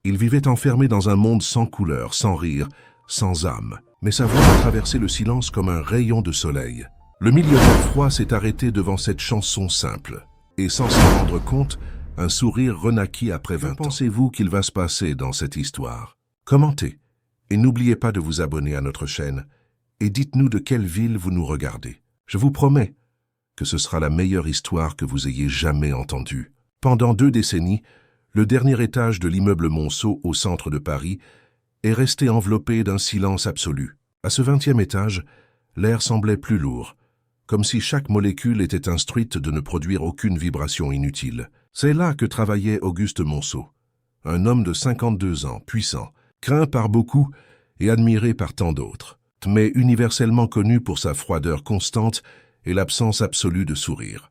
Il vivait enfermé dans un monde sans couleur, sans rire, sans âme. Mais sa voix a traversé le silence comme un rayon de soleil. Le millionnaire froid s'est arrêté devant cette chanson simple. Et sans s'en rendre compte, un sourire renaquit après 20 ans. Que pensez-vous qu'il va se passer dans cette histoire? Commentez. Et n'oubliez pas de vous abonner à notre chaîne. Et dites-nous de quelle ville vous nous regardez. Je vous promets que ce sera la meilleure histoire que vous ayez jamais entendue. Pendant 2 décennies, le dernier étage de l'immeuble Monceau au centre de Paris est resté enveloppé d'un silence absolu. À ce 20e étage, l'air semblait plus lourd, comme si chaque molécule était instruite de ne produire aucune vibration inutile. C'est là que travaillait Auguste Monceau, un homme de 52 ans, puissant, craint par beaucoup et admiré par tant d'autres, mais universellement connu pour sa froideur constante et l'absence absolue de sourire.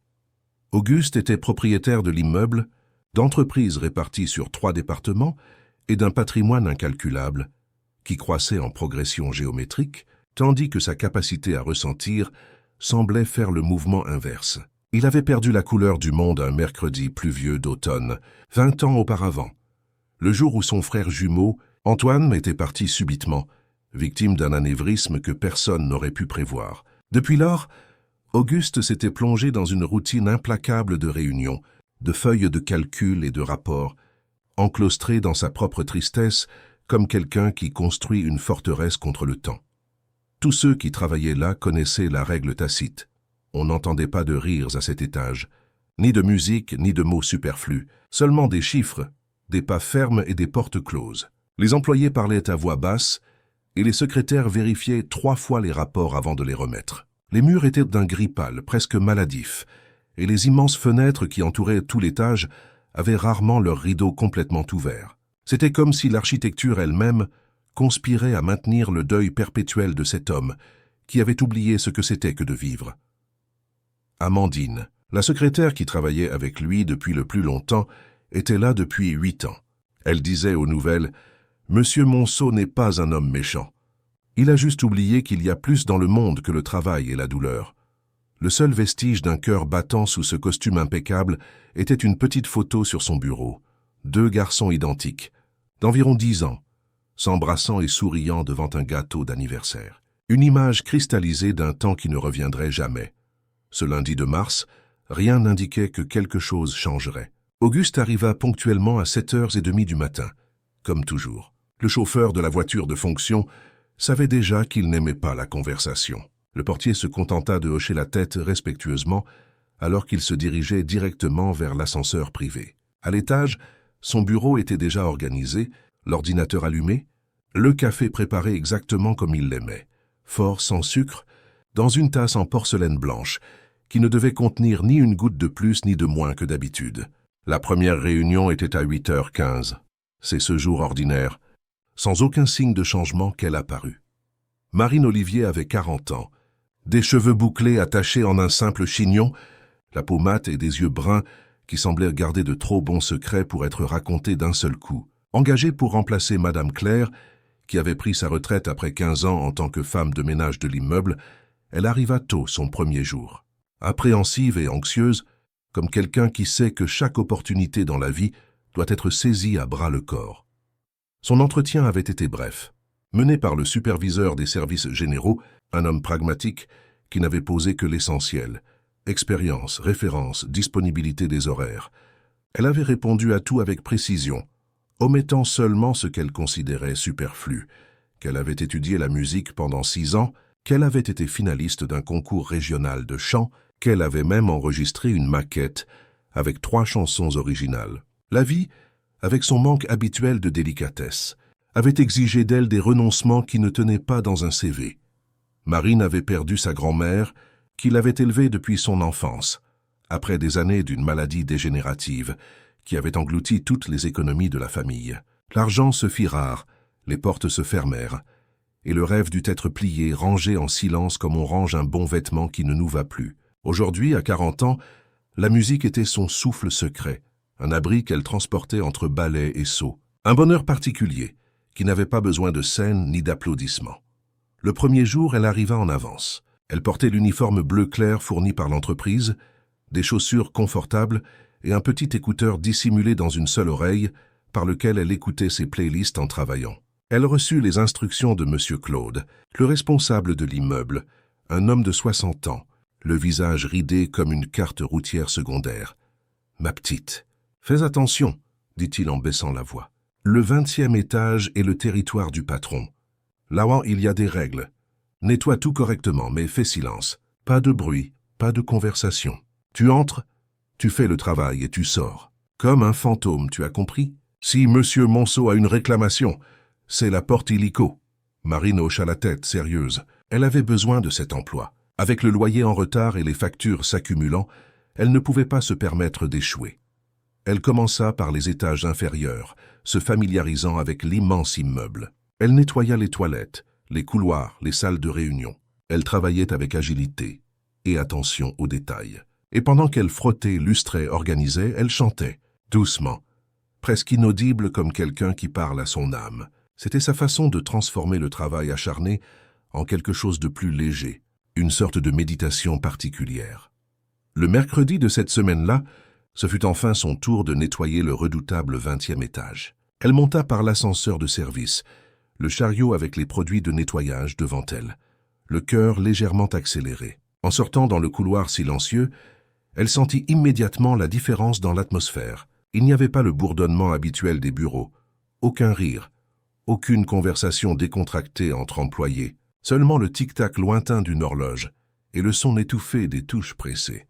Auguste était propriétaire de l'immeuble, d'entreprises réparties sur 3 départements et d'un patrimoine incalculable qui croissait en progression géométrique, tandis que sa capacité à ressentir semblait faire le mouvement inverse. Il avait perdu la couleur du monde un mercredi pluvieux d'automne, 20 ans auparavant, le jour où son frère jumeau, Antoine, était parti subitement, victime d'un anévrisme que personne n'aurait pu prévoir. Depuis lors, Auguste s'était plongé dans une routine implacable de réunions, de feuilles de calcul et de rapports, enclaustré dans sa propre tristesse comme quelqu'un qui construit une forteresse contre le temps. Tous ceux qui travaillaient là connaissaient la règle tacite. On n'entendait pas de rires à cet étage, ni de musique, ni de mots superflus, seulement des chiffres, des pas fermes et des portes closes. Les employés parlaient à voix basse et les secrétaires vérifiaient 3 fois les rapports avant de les remettre. Les murs étaient d'un gris pâle, presque maladif, et les immenses fenêtres qui entouraient tout l'étage avaient rarement leurs rideaux complètement ouverts. C'était comme si l'architecture elle-même conspirait à maintenir le deuil perpétuel de cet homme qui avait oublié ce que c'était que de vivre. Amandine, la secrétaire qui travaillait avec lui depuis le plus longtemps, était là depuis 8 ans. Elle disait aux nouvelles « Monsieur Monceau n'est pas un homme méchant. Il a juste oublié qu'il y a plus dans le monde que le travail et la douleur. » Le seul vestige d'un cœur battant sous ce costume impeccable était une petite photo sur son bureau. 2 garçons identiques, d'environ 10 ans, s'embrassant et souriant devant un gâteau d'anniversaire. Une image cristallisée d'un temps qui ne reviendrait jamais. Ce lundi de mars, rien n'indiquait que quelque chose changerait. Auguste arriva ponctuellement à 7h30 du matin, comme toujours. Le chauffeur de la voiture de fonction savait déjà qu'il n'aimait pas la conversation. Le portier se contenta de hocher la tête respectueusement alors qu'il se dirigeait directement vers l'ascenseur privé. À l'étage, son bureau était déjà organisé, l'ordinateur allumé, le café préparé exactement comme il l'aimait, fort sans sucre, dans une tasse en porcelaine blanche, qui ne devait contenir ni une goutte de plus ni de moins que d'habitude. La première réunion était à 8h15. C'est ce jour ordinaire, sans aucun signe de changement qu'elle apparut. Marine Olivier avait 40 ans, des cheveux bouclés attachés en un simple chignon, la peau mate et des yeux bruns qui semblaient garder de trop bons secrets pour être racontés d'un seul coup. Engagée pour remplacer Madame Claire, qui avait pris sa retraite après 15 ans en tant que femme de ménage de l'immeuble, elle arriva tôt son premier jour. Appréhensive et anxieuse, comme quelqu'un qui sait que chaque opportunité dans la vie doit être saisie à bras-le-corps. Son entretien avait été bref. Mené par le superviseur des services généraux, un homme pragmatique qui n'avait posé que l'essentiel, expérience, référence, disponibilité des horaires. Elle avait répondu à tout avec précision, omettant seulement ce qu'elle considérait superflu, qu'elle avait étudié la musique pendant 6 ans, qu'elle avait été finaliste d'un concours régional de chant, qu'elle avait même enregistré une maquette avec 3 chansons originales. La vie, avec son manque habituel de délicatesse, avait exigé d'elle des renoncements qui ne tenaient pas dans un CV. Marine avait perdu sa grand-mère, qui l'avait élevée depuis son enfance, après des années d'une maladie dégénérative, qui avait englouti toutes les économies de la famille. L'argent se fit rare, les portes se fermèrent, et le rêve dut être plié, rangé en silence comme on range un bon vêtement qui ne nous va plus. Aujourd'hui, à 40 ans, la musique était son souffle secret, un abri qu'elle transportait entre balais et seaux. Un bonheur particulier, qui n'avait pas besoin de scène ni d'applaudissements. Le premier jour, elle arriva en avance. Elle portait l'uniforme bleu clair fourni par l'entreprise, des chaussures confortables et un petit écouteur dissimulé dans une seule oreille, par lequel elle écoutait ses playlists en travaillant. Elle reçut les instructions de M. Claude, le responsable de l'immeuble, un homme de 60 ans, le visage ridé comme une carte routière secondaire. « Ma petite, fais attention, dit-il en baissant la voix. Le 20e étage est le territoire du patron. Là-haut, il y a des règles. Nettoie tout correctement, mais fais silence. Pas de bruit, pas de conversation. Tu entres, tu fais le travail et tu sors. Comme un fantôme, tu as compris? Si Monsieur Monceau a une réclamation, c'est la porte illico. » Marine hocha la tête, sérieuse. Elle avait besoin de cet emploi. Avec le loyer en retard et les factures s'accumulant, elle ne pouvait pas se permettre d'échouer. Elle commença par les étages inférieurs, se familiarisant avec l'immense immeuble. Elle nettoya les toilettes, les couloirs, les salles de réunion. Elle travaillait avec agilité et attention aux détails. Et pendant qu'elle frottait, lustrait, organisait, elle chantait, doucement, presque inaudible comme quelqu'un qui parle à son âme. C'était sa façon de transformer le travail acharné en quelque chose de plus léger, une sorte de méditation particulière. Le mercredi de cette semaine-là, ce fut enfin son tour de nettoyer le redoutable 20e étage. Elle monta par l'ascenseur de service, le chariot avec les produits de nettoyage devant elle, le cœur légèrement accéléré. En sortant dans le couloir silencieux, elle sentit immédiatement la différence dans l'atmosphère. Il n'y avait pas le bourdonnement habituel des bureaux, aucun rire, aucune conversation décontractée entre employés, seulement le tic-tac lointain d'une horloge et le son étouffé des touches pressées.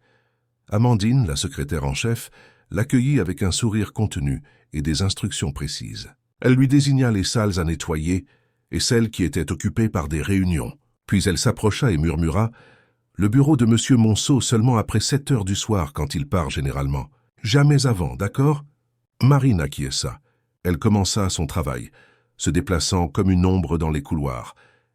Amandine, la secrétaire en chef, l'accueillit avec un sourire contenu et des instructions précises. Elle lui désigna les salles à nettoyer et celles qui étaient occupées par des réunions. Puis elle s'approcha et murmura « Le bureau de M. Monceau seulement après 7 heures du soir quand il part généralement. Jamais avant, d'accord ?» Marine acquiesça. Elle commença son travail, se déplaçant comme une ombre dans les couloirs,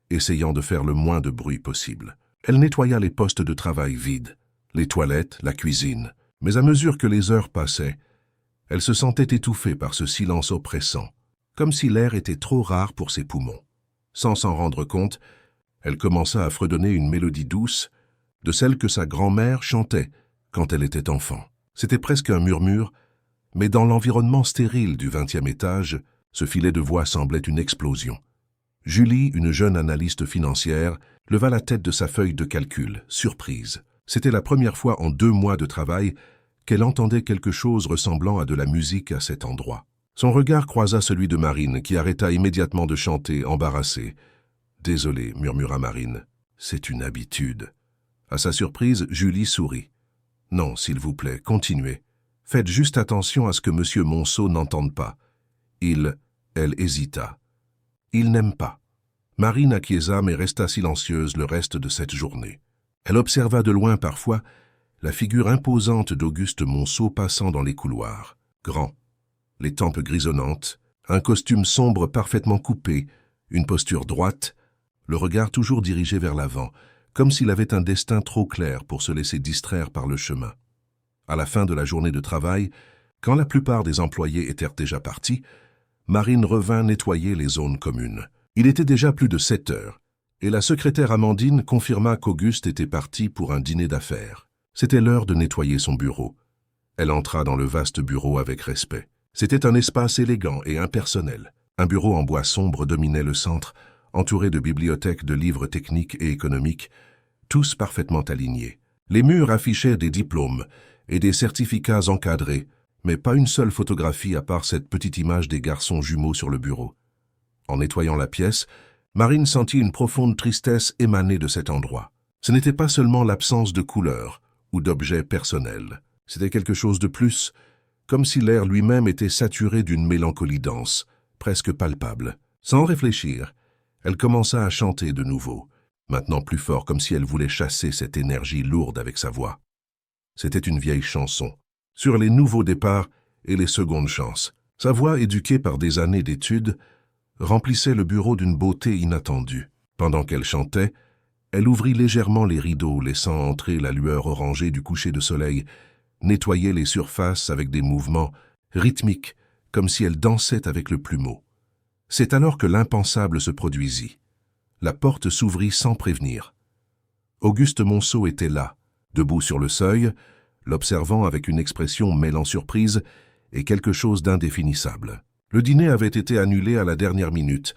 essayant de faire le moins de bruit possible. Elle nettoya les postes de travail vides, les toilettes, la cuisine. Mais à mesure que les heures passaient, elle se sentait étouffée par ce silence oppressant, comme si l'air était trop rare pour ses poumons. Sans s'en rendre compte, elle commença à fredonner une mélodie douce, de celle que sa grand-mère chantait quand elle était enfant. C'était presque un murmure, mais dans l'environnement stérile du 20e étage, ce filet de voix semblait une explosion. Julie, une jeune analyste financière, leva la tête de sa feuille de calcul, surprise. C'était la première fois en 2 mois de travail qu'elle entendait quelque chose ressemblant à de la musique à cet endroit. Son regard croisa celui de Marine, qui arrêta immédiatement de chanter, embarrassée. « Désolé, murmura Marine, c'est une habitude. » À sa surprise, Julie sourit. « Non, s'il vous plaît, continuez. Faites juste attention à ce que M. Monceau n'entende pas. Elle hésita. Il n'aime pas. » Marine acquiesça mais resta silencieuse le reste de cette journée. Elle observa de loin parfois la figure imposante d'Auguste Monceau passant dans les couloirs, grand, les tempes grisonnantes, un costume sombre parfaitement coupé, une posture droite, le regard toujours dirigé vers l'avant, comme s'il avait un destin trop clair pour se laisser distraire par le chemin. À la fin de la journée de travail, quand la plupart des employés étaient déjà partis, Marine revint nettoyer les zones communes. Il était déjà plus de 7 heures, et la secrétaire Amandine confirma qu'Auguste était parti pour un dîner d'affaires. C'était l'heure de nettoyer son bureau. Elle entra dans le vaste bureau avec respect. C'était un espace élégant et impersonnel. Un bureau en bois sombre dominait le centre, entouré de bibliothèques de livres techniques et économiques, tous parfaitement alignés. Les murs affichaient des diplômes et des certificats encadrés, mais pas une seule photographie à part cette petite image des garçons jumeaux sur le bureau. En nettoyant la pièce, Marine sentit une profonde tristesse émaner de cet endroit. Ce n'était pas seulement l'absence de couleurs ou d'objets personnels. C'était quelque chose de plus, comme si l'air lui-même était saturé d'une mélancolie dense, presque palpable. Sans réfléchir, elle commença à chanter de nouveau, maintenant plus fort, comme si elle voulait chasser cette énergie lourde avec sa voix. C'était une vieille chanson, sur les nouveaux départs et les secondes chances. Sa voix, éduquée par des années d'études, remplissait le bureau d'une beauté inattendue. Pendant qu'elle chantait, elle ouvrit légèrement les rideaux, laissant entrer la lueur orangée du coucher de soleil, nettoyait les surfaces avec des mouvements rythmiques, comme si elle dansait avec le plumeau. C'est alors que l'impensable se produisit. La porte s'ouvrit sans prévenir. Auguste Monceau était là, debout sur le seuil, l'observant avec une expression mêlant surprise et quelque chose d'indéfinissable. Le dîner avait été annulé à la dernière minute,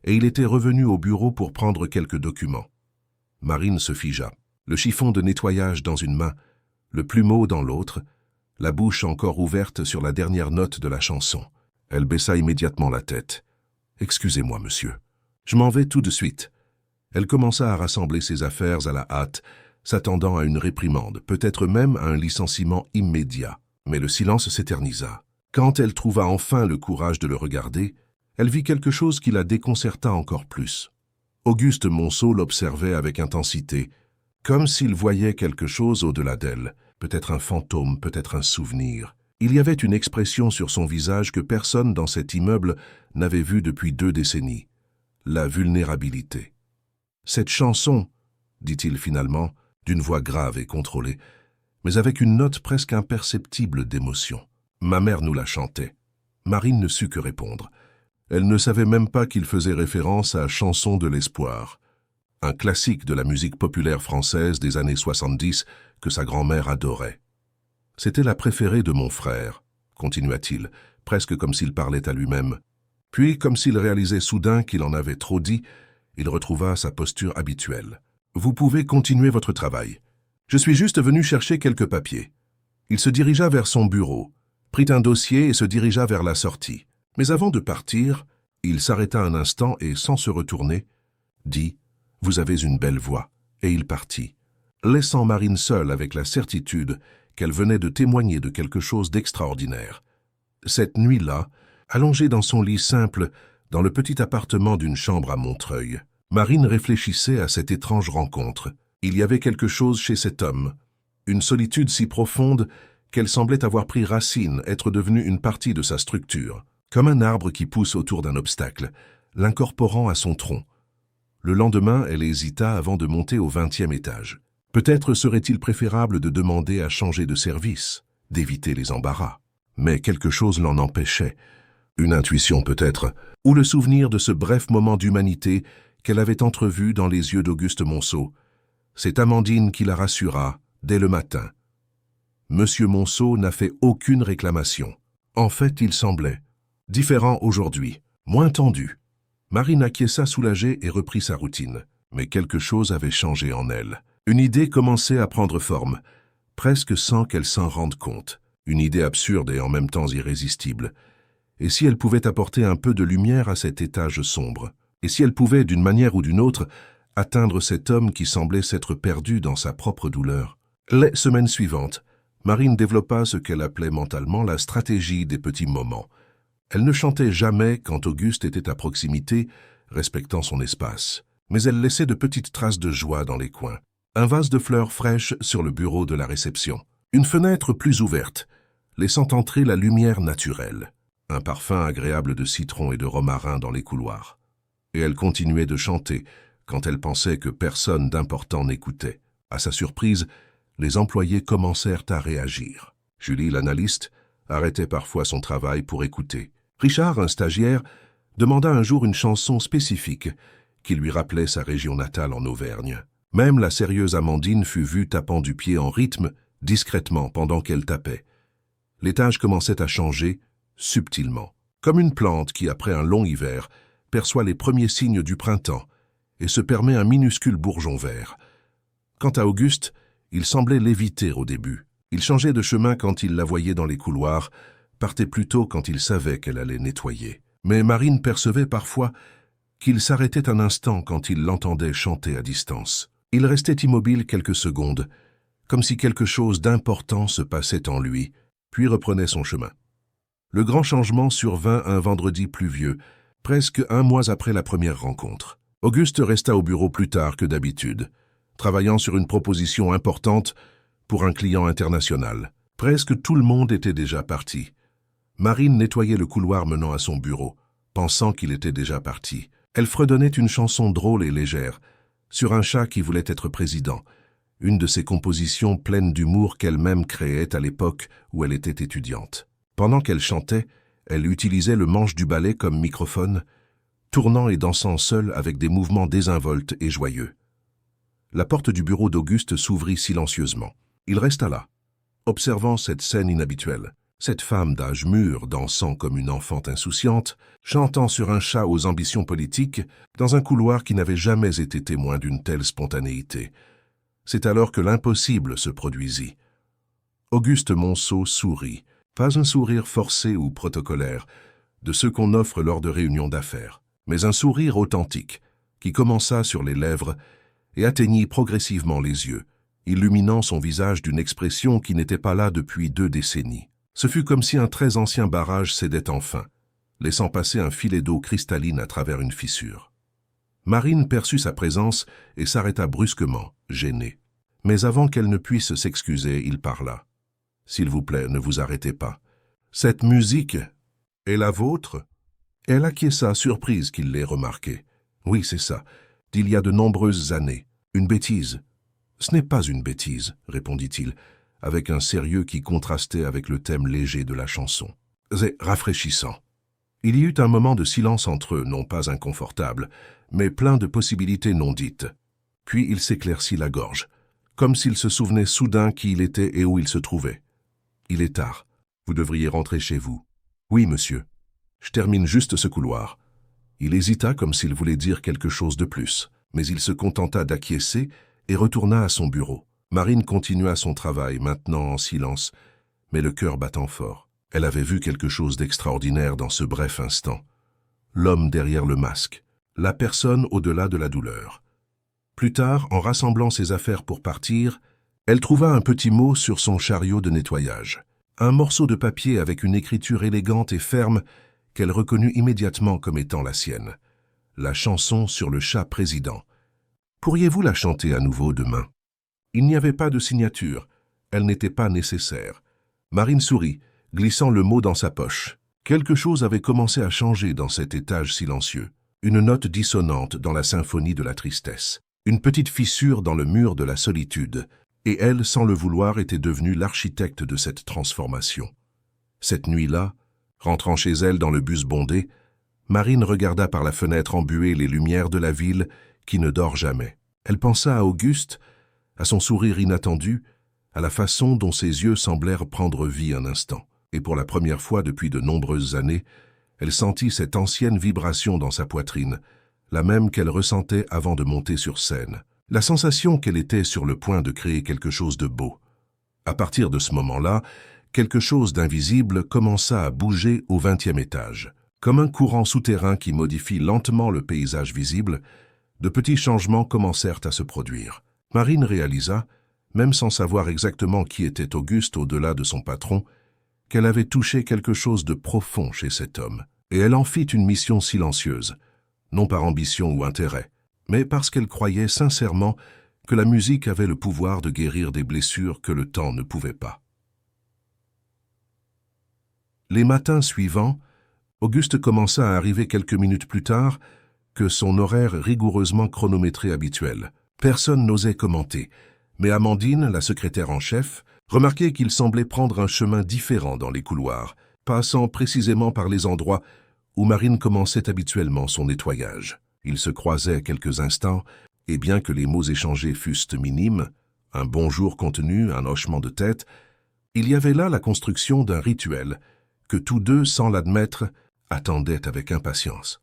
et il était revenu au bureau pour prendre quelques documents. Marine se figea, le chiffon de nettoyage dans une main, le plumeau dans l'autre, la bouche encore ouverte sur la dernière note de la chanson. Elle baissa immédiatement la tête. « Excusez-moi, monsieur. Je m'en vais tout de suite. » Elle commença à rassembler ses affaires à la hâte, s'attendant à une réprimande, peut-être même à un licenciement immédiat. Mais le silence s'éternisa. Quand elle trouva enfin le courage de le regarder, elle vit quelque chose qui la déconcerta encore plus. Auguste Monceau l'observait avec intensité, comme s'il voyait quelque chose au-delà d'elle, peut-être un fantôme, peut-être un souvenir. Il y avait une expression sur son visage que personne dans cet immeuble n'avait vue depuis 2 décennies, la vulnérabilité. « Cette chanson, dit-il finalement, d'une voix grave et contrôlée, mais avec une note presque imperceptible d'émotion. Ma mère nous la chantait. » Marine ne sut que répondre. Elle ne savait même pas qu'il faisait référence à Chanson de l'espoir, un classique de la musique populaire française des années 70 que sa grand-mère adorait. « C'était la préférée de mon frère, » continua-t-il, presque comme s'il parlait à lui-même. Puis, comme s'il réalisait soudain qu'il en avait trop dit, il retrouva sa posture habituelle. « Vous pouvez continuer votre travail. Je suis juste venu chercher quelques papiers. » Il se dirigea vers son bureau, prit un dossier et se dirigea vers la sortie. Mais avant de partir, il s'arrêta un instant et, sans se retourner, dit « Vous avez une belle voix », et il partit, laissant Marine seule avec la certitude qu'elle venait de témoigner de quelque chose d'extraordinaire. Cette nuit-là, allongée dans son lit simple, dans le petit appartement d'une chambre à Montreuil, Marine réfléchissait à cette étrange rencontre. Il y avait quelque chose chez cet homme, une solitude si profonde qu'elle semblait avoir pris racine, être devenue une partie de sa structure, comme un arbre qui pousse autour d'un obstacle, l'incorporant à son tronc. Le lendemain, elle hésita avant de monter au 20e étage. Peut-être serait-il préférable de demander à changer de service, d'éviter les embarras. Mais quelque chose l'en empêchait. Une intuition peut-être, ou le souvenir de ce bref moment d'humanité qu'elle avait entrevu dans les yeux d'Auguste Monceau. C'est Amandine qui la rassura dès le matin. Monsieur Monceau n'a fait aucune réclamation. En fait, il semblait différent aujourd'hui, moins tendu. Marine acquiesça soulagée et reprit sa routine. Mais quelque chose avait changé en elle. Une idée commençait à prendre forme, presque sans qu'elle s'en rende compte. Une idée absurde et en même temps irrésistible. Et si elle pouvait apporter un peu de lumière à cet étage sombre? Et si elle pouvait, d'une manière ou d'une autre, atteindre cet homme qui semblait s'être perdu dans sa propre douleur? Les semaines suivantes, Marine développa ce qu'elle appelait mentalement la stratégie des petits moments. Elle ne chantait jamais quand Auguste était à proximité, respectant son espace. Mais elle laissait de petites traces de joie dans les coins. Un vase de fleurs fraîches sur le bureau de la réception. Une fenêtre plus ouverte, laissant entrer la lumière naturelle. Un parfum agréable de citron et de romarin dans les couloirs. Et elle continuait de chanter quand elle pensait que personne d'important n'écoutait. À sa surprise, les employés commencèrent à réagir. Julie, l'analyste, arrêtait parfois son travail pour écouter. Richard, un stagiaire, demanda un jour une chanson spécifique qui lui rappelait sa région natale en Auvergne. Même la sérieuse Amandine fut vue tapant du pied en rythme, discrètement, pendant qu'elle tapait. L'étage commençait à changer, subtilement, comme une plante qui, après un long hiver, perçoit les premiers signes du printemps et se permet un minuscule bourgeon vert. Quant à Auguste, il semblait l'éviter au début. Il changeait de chemin quand il la voyait dans les couloirs, partait plus tôt quand il savait qu'elle allait nettoyer. Mais Marine percevait parfois qu'il s'arrêtait un instant quand il l'entendait chanter à distance. Il restait immobile quelques secondes, comme si quelque chose d'important se passait en lui, puis reprenait son chemin. Le grand changement survint un vendredi pluvieux, presque un mois après la première rencontre. Auguste resta au bureau plus tard que d'habitude, travaillant sur une proposition importante pour un client international. Presque tout le monde était déjà parti. Marine nettoyait le couloir menant à son bureau, pensant qu'il était déjà parti. Elle fredonnait une chanson drôle et légère, sur un chat qui voulait être président, une de ses compositions pleines d'humour qu'elle-même créait à l'époque où elle était étudiante. Pendant qu'elle chantait, elle utilisait le manche du balai comme microphone, tournant et dansant seule avec des mouvements désinvoltes et joyeux. La porte du bureau d'Auguste s'ouvrit silencieusement. Il resta là, observant cette scène inhabituelle. Cette femme d'âge mûr, dansant comme une enfant insouciante, chantant sur un chat aux ambitions politiques, dans un couloir qui n'avait jamais été témoin d'une telle spontanéité. C'est alors que l'impossible se produisit. Auguste Monceau sourit, pas un sourire forcé ou protocolaire, de ceux qu'on offre lors de réunions d'affaires, mais un sourire authentique, qui commença sur les lèvres et atteignit progressivement les yeux, illuminant son visage d'une expression qui n'était pas là depuis 2 décennies. Ce fut comme si un très ancien barrage cédait enfin, laissant passer un filet d'eau cristalline à travers une fissure. Marine perçut sa présence et s'arrêta brusquement, gênée. Mais avant qu'elle ne puisse s'excuser, il parla. « S'il vous plaît, ne vous arrêtez pas. Cette musique est la vôtre ?» Elle acquiesça, surprise qu'il l'ait remarqué. « Oui, c'est ça, d'il y a de nombreuses années. Une bêtise. »« Ce n'est pas une bêtise, » répondit-il, avec un sérieux qui contrastait avec le thème léger de la chanson. C'est rafraîchissant. Il y eut un moment de silence entre eux, non pas inconfortable, mais plein de possibilités non dites. Puis il s'éclaircit la gorge, comme s'il se souvenait soudain qui il était et où il se trouvait. « Il est tard. Vous devriez rentrer chez vous. »« Oui, monsieur. Je termine juste ce couloir. » Il hésita comme s'il voulait dire quelque chose de plus, mais il se contenta d'acquiescer et retourna à son bureau. Marine continua son travail, maintenant en silence, mais le cœur battant fort. Elle avait vu quelque chose d'extraordinaire dans ce bref instant. L'homme derrière le masque, la personne au-delà de la douleur. Plus tard, en rassemblant ses affaires pour partir, elle trouva un petit mot sur son chariot de nettoyage. Un morceau de papier avec une écriture élégante et ferme qu'elle reconnut immédiatement comme étant la sienne. La chanson sur le chat président. Pourriez-vous la chanter à nouveau demain? Il n'y avait pas de signature. Elle n'était pas nécessaire. Marine sourit, glissant le mot dans sa poche. Quelque chose avait commencé à changer dans cet étage silencieux. Une note dissonante dans la symphonie de la tristesse. Une petite fissure dans le mur de la solitude. Et elle, sans le vouloir, était devenue l'architecte de cette transformation. Cette nuit-là, rentrant chez elle dans le bus bondé, Marine regarda par la fenêtre embuée les lumières de la ville qui ne dort jamais. Elle pensa à Auguste, à son sourire inattendu, à la façon dont ses yeux semblèrent prendre vie un instant. Et pour la première fois depuis de nombreuses années, elle sentit cette ancienne vibration dans sa poitrine, la même qu'elle ressentait avant de monter sur scène. La sensation qu'elle était sur le point de créer quelque chose de beau. À partir de ce moment-là, quelque chose d'invisible commença à bouger au 20e étage. Comme un courant souterrain qui modifie lentement le paysage visible, de petits changements commencèrent à se produire. Marine réalisa, même sans savoir exactement qui était Auguste au-delà de son patron, qu'elle avait touché quelque chose de profond chez cet homme. Et elle en fit une mission silencieuse, non par ambition ou intérêt, mais parce qu'elle croyait sincèrement que la musique avait le pouvoir de guérir des blessures que le temps ne pouvait pas. Les matins suivants, Auguste commença à arriver quelques minutes plus tard que son horaire rigoureusement chronométré habituel. Personne n'osait commenter, mais Amandine, la secrétaire en chef, remarquait qu'il semblait prendre un chemin différent dans les couloirs, passant précisément par les endroits où Marine commençait habituellement son nettoyage. Ils se croisaient quelques instants, et bien que les mots échangés fussent minimes, un bonjour contenu, un hochement de tête, il y avait là la construction d'un rituel que tous deux, sans l'admettre, attendaient avec impatience.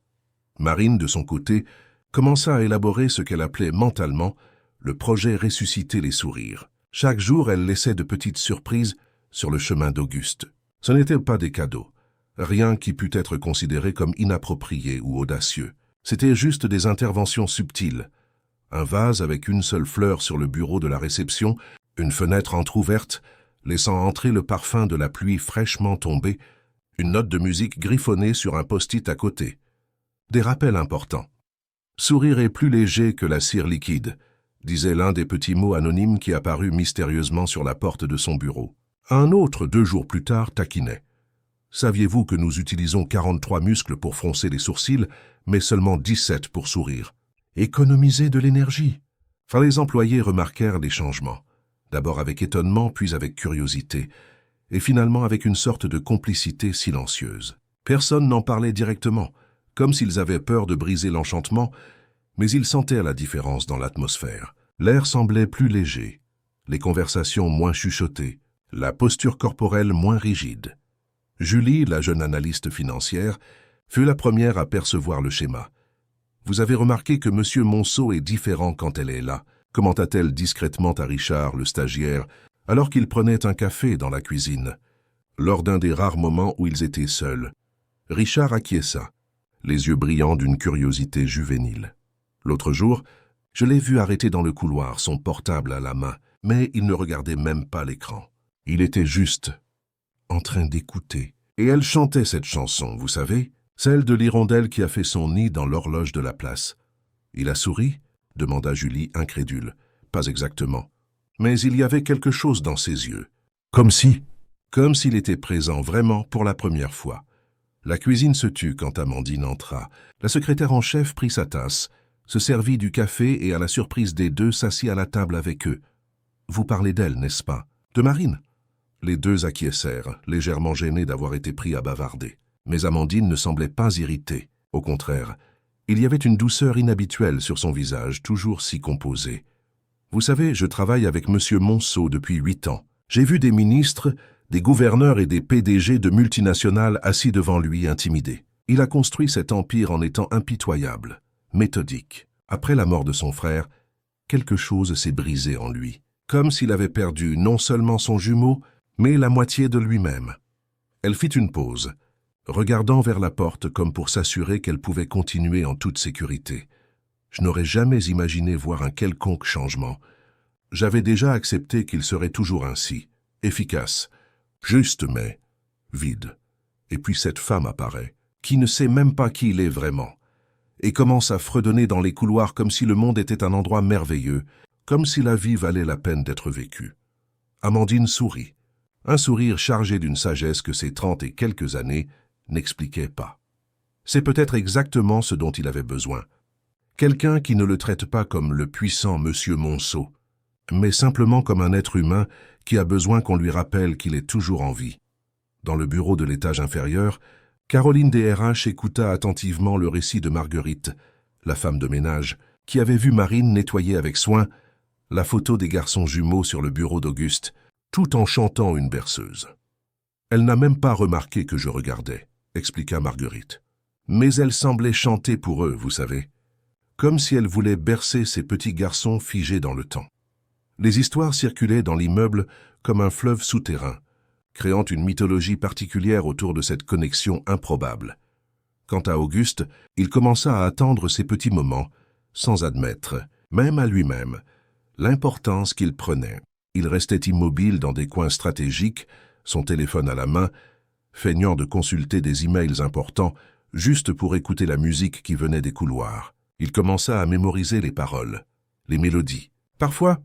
Marine, de son côté, commença à élaborer ce qu'elle appelait mentalement le projet ressusciter les sourires. Chaque jour, elle laissait de petites surprises sur le chemin d'Auguste. Ce n'étaient pas des cadeaux, rien qui pût être considéré comme inapproprié ou audacieux. C'était juste des interventions subtiles. Un vase avec une seule fleur sur le bureau de la réception, une fenêtre entr'ouverte, laissant entrer le parfum de la pluie fraîchement tombée, une note de musique griffonnée sur un post-it à côté. Des rappels importants. « Sourire est plus léger que la cire liquide », disait l'un des petits mots anonymes qui apparut mystérieusement sur la porte de son bureau. Un autre, 2 jours plus tard, taquinait. « Saviez-vous que nous utilisons 43 muscles pour froncer les sourcils, mais seulement 17 pour sourire? Économiser de l'énergie !» Enfin, les employés remarquèrent les changements, d'abord avec étonnement, puis avec curiosité, et finalement avec une sorte de complicité silencieuse. Personne n'en parlait directement, comme s'ils avaient peur de briser l'enchantement, mais ils sentaient la différence dans l'atmosphère. L'air semblait plus léger, les conversations moins chuchotées, la posture corporelle moins rigide. Julie, la jeune analyste financière, fut la première à percevoir le schéma. « Vous avez remarqué que M. Monceau est différent quand elle est là », commenta-t-elle discrètement à Richard, le stagiaire, alors qu'il prenait un café dans la cuisine, lors d'un des rares moments où ils étaient seuls. Richard acquiesça, les yeux brillants d'une curiosité juvénile. L'autre jour, je l'ai vu arrêter dans le couloir, son portable à la main, mais il ne regardait même pas l'écran. Il était juste en train d'écouter. Et elle chantait cette chanson, vous savez, celle de l'hirondelle qui a fait son nid dans l'horloge de la place. « Il a souri ?» demanda Julie, incrédule. « Pas exactement. Mais il y avait quelque chose dans ses yeux. Comme s'il était présent vraiment pour la première fois. » La cuisine se tut quand Amandine entra. La secrétaire en chef prit sa tasse, se servit du café et, à la surprise des deux, s'assit à la table avec eux. « Vous parlez d'elle, n'est-ce pas? De Marine ?» Les deux acquiescèrent, légèrement gênés d'avoir été pris à bavarder. Mais Amandine ne semblait pas irritée. Au contraire, il y avait une douceur inhabituelle sur son visage, toujours si composé. « Vous savez, je travaille avec M. Monceau depuis 8 ans. J'ai vu des ministres, des gouverneurs et des PDG de multinationales assis devant lui, intimidés. Il a construit cet empire en étant impitoyable, méthodique. Après la mort de son frère, quelque chose s'est brisé en lui, comme s'il avait perdu non seulement son jumeau, mais la moitié de lui-même. » Elle fit une pause, regardant vers la porte comme pour s'assurer qu'elle pouvait continuer en toute sécurité. Je n'aurais jamais imaginé voir un quelconque changement. J'avais déjà accepté qu'il serait toujours ainsi, efficace, juste mais vide. Et puis cette femme apparaît, qui ne sait même pas qui il est vraiment, et commence à fredonner dans les couloirs comme si le monde était un endroit merveilleux, comme si la vie valait la peine d'être vécue. Amandine sourit, un sourire chargé d'une sagesse que ses 30 et quelques années n'expliquaient pas. C'est peut-être exactement ce dont il avait besoin. Quelqu'un qui ne le traite pas comme le puissant Monsieur Monceau, mais simplement comme un être humain qui a besoin qu'on lui rappelle qu'il est toujours en vie. Dans le bureau de l'étage inférieur, Caroline DRH écouta attentivement le récit de Marguerite, la femme de ménage, qui avait vu Marine nettoyer avec soin la photo des garçons jumeaux sur le bureau d'Auguste, tout en chantant une berceuse. « Elle n'a même pas remarqué que je regardais », expliqua Marguerite. « Mais elle semblait chanter pour eux, vous savez, comme si elle voulait bercer ces petits garçons figés dans le temps. » Les histoires circulaient dans l'immeuble comme un fleuve souterrain, créant une mythologie particulière autour de cette connexion improbable. Quant à Auguste, il commença à attendre ces petits moments, sans admettre, même à lui-même, l'importance qu'il prenait. Il restait immobile dans des coins stratégiques, son téléphone à la main, feignant de consulter des emails importants, juste pour écouter la musique qui venait des couloirs. Il commença à mémoriser les paroles, les mélodies. Parfois,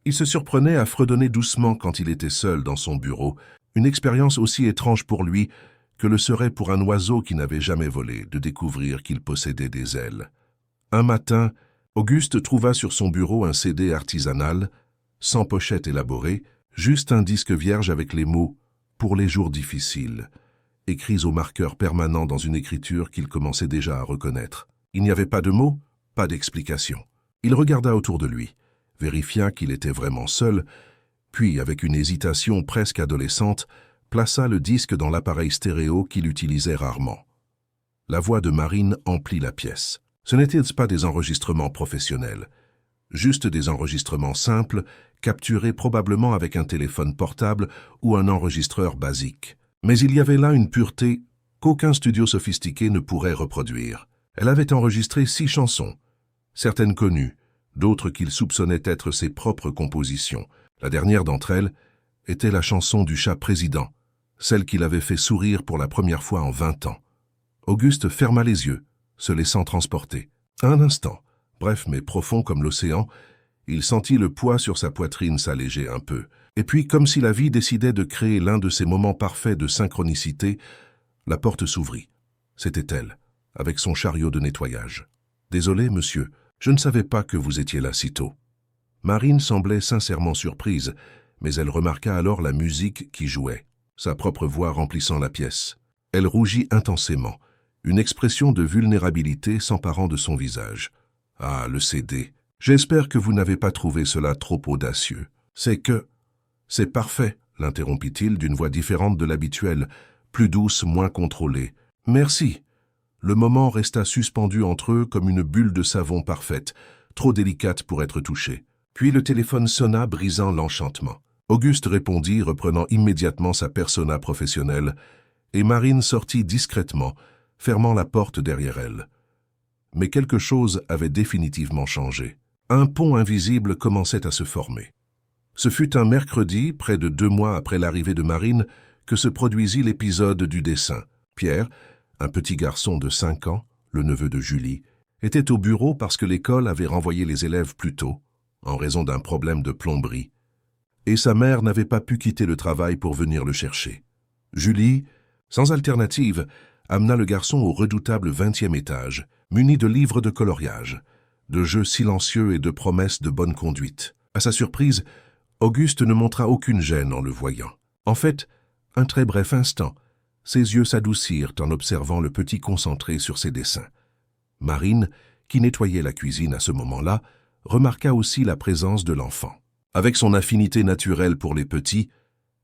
il se surprenait à fredonner doucement quand il était seul dans son bureau, une expérience aussi étrange pour lui que le serait pour un oiseau qui n'avait jamais volé de découvrir qu'il possédait des ailes. Un matin, Auguste trouva sur son bureau un CD artisanal, sans pochette élaborée, juste un disque vierge avec les mots « Pour les jours difficiles », écrits au marqueur permanent dans une écriture qu'il commençait déjà à reconnaître. Il n'y avait pas de mots, pas d'explication. Il regarda autour de lui, vérifia qu'il était vraiment seul, puis, avec une hésitation presque adolescente, plaça le disque dans l'appareil stéréo qu'il utilisait rarement. La voix de Marine emplit la pièce. Ce n'étaient pas des enregistrements professionnels, juste des enregistrements simples, capturés probablement avec un téléphone portable ou un enregistreur basique. Mais il y avait là une pureté qu'aucun studio sophistiqué ne pourrait reproduire. Elle avait enregistré 6 chansons, certaines connues, d'autres qu'il soupçonnait être ses propres compositions. La dernière d'entre elles était la chanson du chat président, celle qui l'avait fait sourire pour la première fois en 20 ans. Auguste ferma les yeux, se laissant transporter. Un instant, bref mais profond comme l'océan, il sentit le poids sur sa poitrine s'alléger un peu. Et puis, comme si la vie décidait de créer l'un de ces moments parfaits de synchronicité, la porte s'ouvrit. C'était elle, avec son chariot de nettoyage. « Désolé, monsieur, je ne savais pas que vous étiez là si tôt. » Marine semblait sincèrement surprise, mais elle remarqua alors la musique qui jouait, sa propre voix remplissant la pièce. Elle rougit intensément, une expression de vulnérabilité s'emparant de son visage. « Ah, le CD. J'espère que vous n'avez pas trouvé cela trop audacieux. C'est que... » « C'est parfait, » l'interrompit-il d'une voix différente de l'habituelle, plus douce, moins contrôlée. « Merci !» Le moment resta suspendu entre eux comme une bulle de savon parfaite, trop délicate pour être touchée. Puis le téléphone sonna, brisant l'enchantement. Auguste répondit, reprenant immédiatement sa persona professionnelle, et Marine sortit discrètement, fermant la porte derrière elle. Mais quelque chose avait définitivement changé. Un pont invisible commençait à se former. Ce fut un mercredi, près de 2 mois après l'arrivée de Marine, que se produisit l'épisode du dessin. Pierre, un petit garçon de 5 ans, le neveu de Julie, était au bureau parce que l'école avait renvoyé les élèves plus tôt, en raison d'un problème de plomberie, et sa mère n'avait pas pu quitter le travail pour venir le chercher. Julie, sans alternative, amena le garçon au redoutable 20e étage, muni de livres de coloriage, de jeux silencieux et de promesses de bonne conduite. À sa surprise, Auguste ne montra aucune gêne en le voyant. En fait, un très bref instant, ses yeux s'adoucirent en observant le petit concentré sur ses dessins. Marine, qui nettoyait la cuisine à ce moment-là, remarqua aussi la présence de l'enfant. Avec son affinité naturelle pour les petits,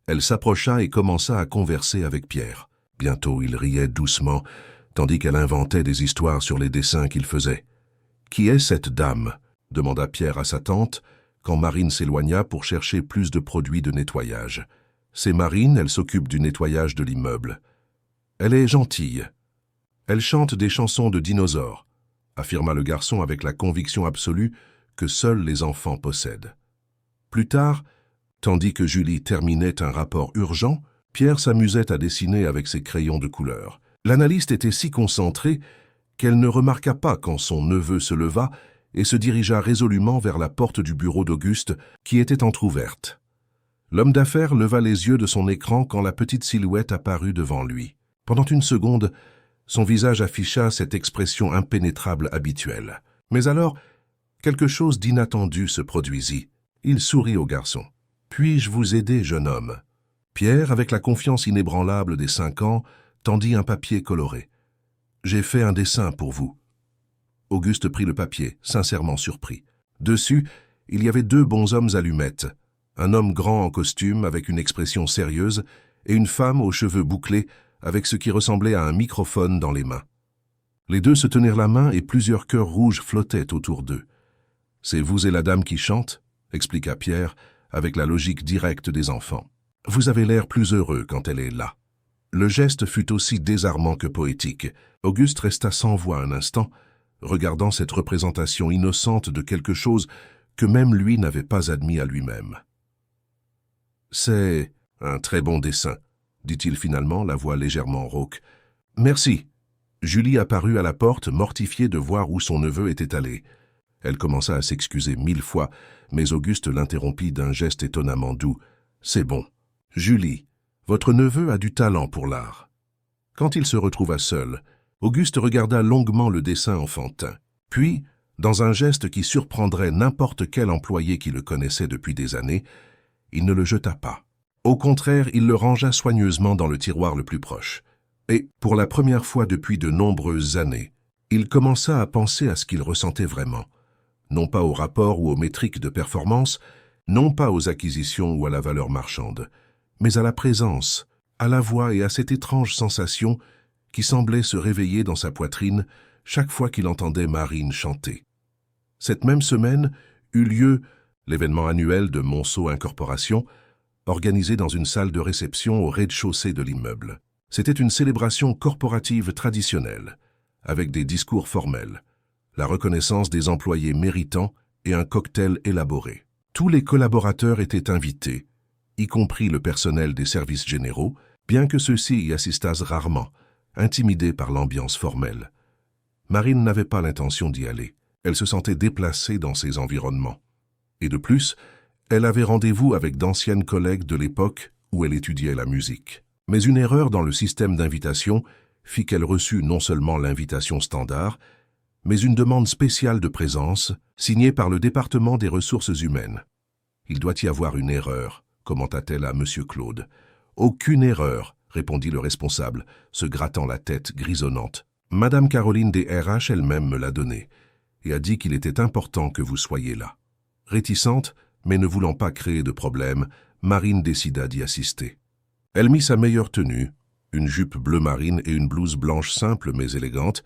elle s'approcha et commença à converser avec Pierre. Bientôt, il riait doucement, tandis qu'elle inventait des histoires sur les dessins qu'il faisait. « Qui est cette dame ?» demanda Pierre à sa tante, quand Marine s'éloigna pour chercher plus de produits de nettoyage. « C'est Marine, elle s'occupe du nettoyage de l'immeuble. Elle est gentille. Elle chante des chansons de dinosaures, » affirma le garçon avec la conviction absolue que seuls les enfants possèdent. Plus tard, tandis que Julie terminait un rapport urgent, Pierre s'amusait à dessiner avec ses crayons de couleur. L'analyste était si concentrée qu'elle ne remarqua pas quand son neveu se leva et se dirigea résolument vers la porte du bureau d'Auguste, qui était entr'ouverte. L'homme d'affaires leva les yeux de son écran quand la petite silhouette apparut devant lui. Pendant une seconde, son visage afficha cette expression impénétrable habituelle. Mais alors, quelque chose d'inattendu se produisit. Il sourit au garçon. « Puis-je vous aider, jeune homme ?» Pierre, avec la confiance inébranlable des 5 ans, tendit un papier coloré. « J'ai fait un dessin pour vous. » Auguste prit le papier, sincèrement surpris. Dessus, il y avait 2 bonshommes allumettes, un homme grand en costume avec une expression sérieuse et une femme aux cheveux bouclés avec ce qui ressemblait à un microphone dans les mains. Les 2 se tenirent la main et plusieurs cœurs rouges flottaient autour d'eux. « C'est vous et la dame qui chante ?» expliqua Pierre, avec la logique directe des enfants. « Vous avez l'air plus heureux quand elle est là. » Le geste fut aussi désarmant que poétique. Auguste resta sans voix un instant, regardant cette représentation innocente de quelque chose que même lui n'avait pas admis à lui-même. « C'est un très bon dessin, » dit-il finalement, la voix légèrement rauque. « Merci. » Julie apparut à la porte, mortifiée de voir où son neveu était allé. Elle commença à s'excuser 1000 fois, mais Auguste l'interrompit d'un geste étonnamment doux. « C'est bon. Julie, votre neveu a du talent pour l'art. » Quand il se retrouva seul, Auguste regarda longuement le dessin enfantin. Puis, dans un geste qui surprendrait n'importe quel employé qui le connaissait depuis des années, il ne le jeta pas. Au contraire, il le rangea soigneusement dans le tiroir le plus proche. Et, pour la première fois depuis de nombreuses années, il commença à penser à ce qu'il ressentait vraiment. Non pas au rapport ou aux métriques de performance, non pas aux acquisitions ou à la valeur marchande, mais à la présence, à la voix et à cette étrange sensation qui semblait se réveiller dans sa poitrine chaque fois qu'il entendait Marine chanter. Cette même semaine eut lieu l'événement annuel de Monceau Incorporation, organisé dans une salle de réception au rez-de-chaussée de l'immeuble. C'était une célébration corporative traditionnelle, avec des discours formels, la reconnaissance des employés méritants et un cocktail élaboré. Tous les collaborateurs étaient invités, y compris le personnel des services généraux, bien que ceux-ci y assistassent rarement, intimidés par l'ambiance formelle. Marine n'avait pas l'intention d'y aller. Elle se sentait déplacée dans ces environnements. Et de plus, elle avait rendez-vous avec d'anciennes collègues de l'époque où elle étudiait la musique. Mais une erreur dans le système d'invitation fit qu'elle reçut non seulement l'invitation standard, mais une demande spéciale de présence, signée par le département des ressources humaines. « Il doit y avoir une erreur », commenta-t-elle à M. Claude. « Aucune erreur », répondit le responsable, se grattant la tête grisonnante. « Madame Caroline des RH elle-même me l'a donnée, et a dit qu'il était important que vous soyez là. » Réticente, mais ne voulant pas créer de problème, Marine décida d'y assister. Elle mit sa meilleure tenue, une jupe bleu marine et une blouse blanche simple mais élégante,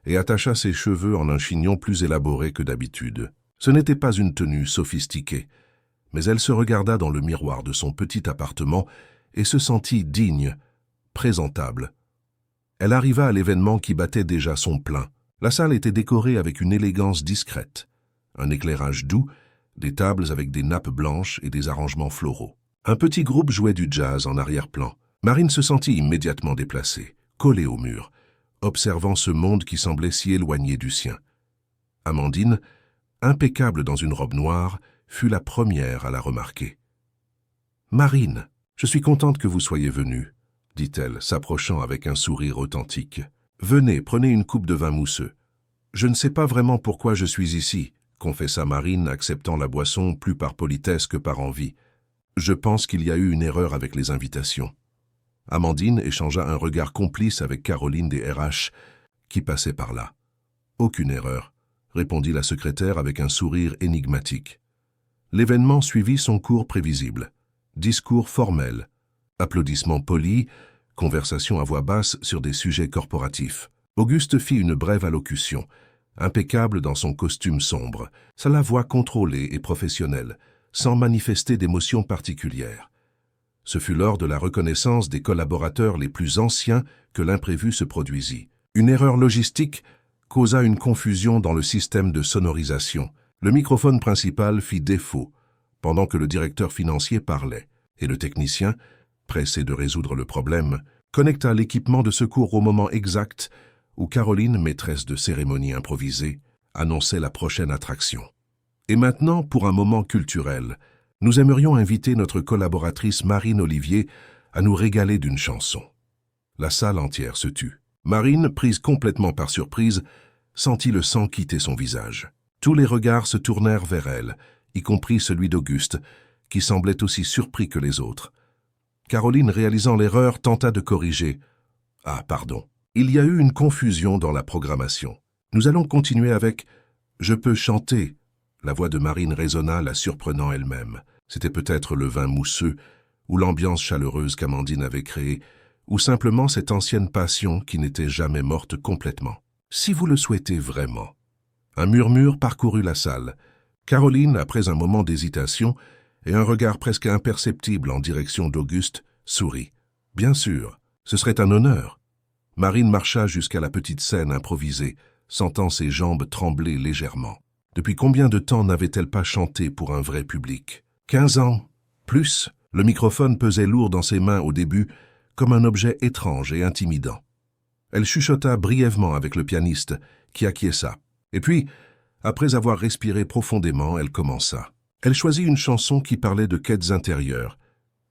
et attacha ses cheveux en un chignon plus élaboré que d'habitude. Ce n'était pas une tenue sophistiquée, mais elle se regarda dans le miroir de son petit appartement et se sentit digne, présentable. Elle arriva à l'événement qui battait déjà son plein. La salle était décorée avec une élégance discrète, un éclairage doux, des tables avec des nappes blanches et des arrangements floraux. Un petit groupe jouait du jazz en arrière-plan. Marine se sentit immédiatement déplacée, collée au mur, observant ce monde qui semblait si éloigné du sien. Amandine, impeccable dans une robe noire, fut la première à la remarquer. « Marine, je suis contente que vous soyez venue, » dit-elle, s'approchant avec un sourire authentique. « Venez, prenez une coupe de vin mousseux. »« Je ne sais pas vraiment pourquoi je suis ici, » confessa Marine, acceptant la boisson plus par politesse que par envie. « Je pense qu'il y a eu une erreur avec les invitations. » Amandine échangea un regard complice avec Caroline des RH, qui passait par là. « Aucune erreur, » répondit la secrétaire avec un sourire énigmatique. L'événement suivit son cours prévisible. Discours formel, applaudissements polis, conversation à voix basse sur des sujets corporatifs. Auguste fit une brève allocution, impeccable dans son costume sombre, sa voix contrôlée et professionnelle, sans manifester d'émotion particulière. Ce fut lors de la reconnaissance des collaborateurs les plus anciens que l'imprévu se produisit. Une erreur logistique causa une confusion dans le système de sonorisation. Le microphone principal fit défaut, pendant que le directeur financier parlait, et le technicien, pressé de résoudre le problème, connecta l'équipement de secours au moment exact où Caroline, maîtresse de cérémonie improvisée, annonçait la prochaine attraction. Et maintenant, pour un moment culturel, nous aimerions inviter notre collaboratrice Marine Olivier à nous régaler d'une chanson. La salle entière se tut. Marine, prise complètement par surprise, sentit le sang quitter son visage. Tous les regards se tournèrent vers elle, y compris celui d'Auguste, qui semblait aussi surpris que les autres. Caroline, réalisant l'erreur, tenta de corriger. « Ah, pardon. Il y a eu une confusion dans la programmation. Nous allons continuer avec « Je peux chanter ». La voix de Marine résonna, la surprenant elle-même. C'était peut-être le vin mousseux, ou l'ambiance chaleureuse qu'Amandine avait créée, ou simplement cette ancienne passion qui n'était jamais morte complètement. Si vous le souhaitez vraiment. Un murmure parcourut la salle. Caroline, après un moment d'hésitation et un regard presque imperceptible en direction d'Auguste, sourit. Bien sûr, ce serait un honneur. Marine marcha jusqu'à la petite scène improvisée, sentant ses jambes trembler légèrement. Depuis combien de temps n'avait-elle pas chanté pour un vrai public? 15 ans. Plus, le microphone pesait lourd dans ses mains au début, comme un objet étrange et intimidant. Elle chuchota brièvement avec le pianiste, qui acquiesça. Et puis, après avoir respiré profondément, elle commença. Elle choisit une chanson qui parlait de quêtes intérieures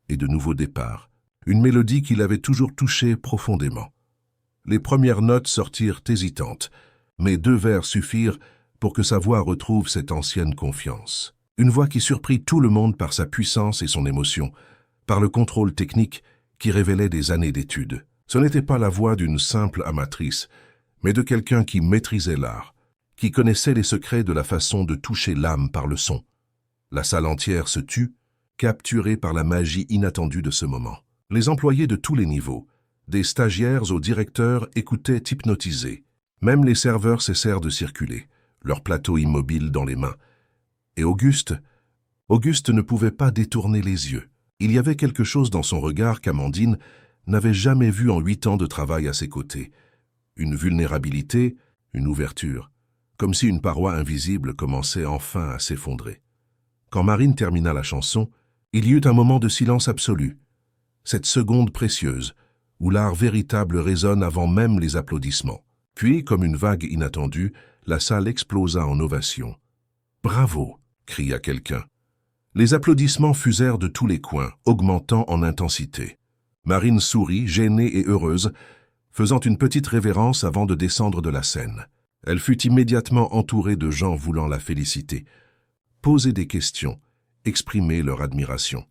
et de nouveaux départs, une mélodie qui l'avait toujours touchée profondément. Les premières notes sortirent hésitantes, mais 2 vers suffirent pour que sa voix retrouve cette ancienne confiance. Une voix qui surprit tout le monde par sa puissance et son émotion, par le contrôle technique qui révélait des années d'études. Ce n'était pas la voix d'une simple amatrice, mais de quelqu'un qui maîtrisait l'art, qui connaissait les secrets de la façon de toucher l'âme par le son. La salle entière se tut, capturée par la magie inattendue de ce moment. Les employés de tous les niveaux, des stagiaires aux directeurs, écoutaient hypnotisés. Même les serveurs cessèrent de circuler, leur plateau immobile dans les mains. Et Auguste ne pouvait pas détourner les yeux. Il y avait quelque chose dans son regard qu'Amandine n'avait jamais vu en 8 ans de travail à ses côtés. Une vulnérabilité, une ouverture, comme si une paroi invisible commençait enfin à s'effondrer. Quand Marine termina la chanson, il y eut un moment de silence absolu, cette seconde précieuse, où l'art véritable résonne avant même les applaudissements. Puis, comme une vague inattendue, la salle explosa en ovations. « Bravo !» cria quelqu'un. Les applaudissements fusèrent de tous les coins, augmentant en intensité. Marine sourit, gênée et heureuse, faisant une petite révérence avant de descendre de la scène. Elle fut immédiatement entourée de gens voulant la féliciter, poser des questions, exprimer leur admiration.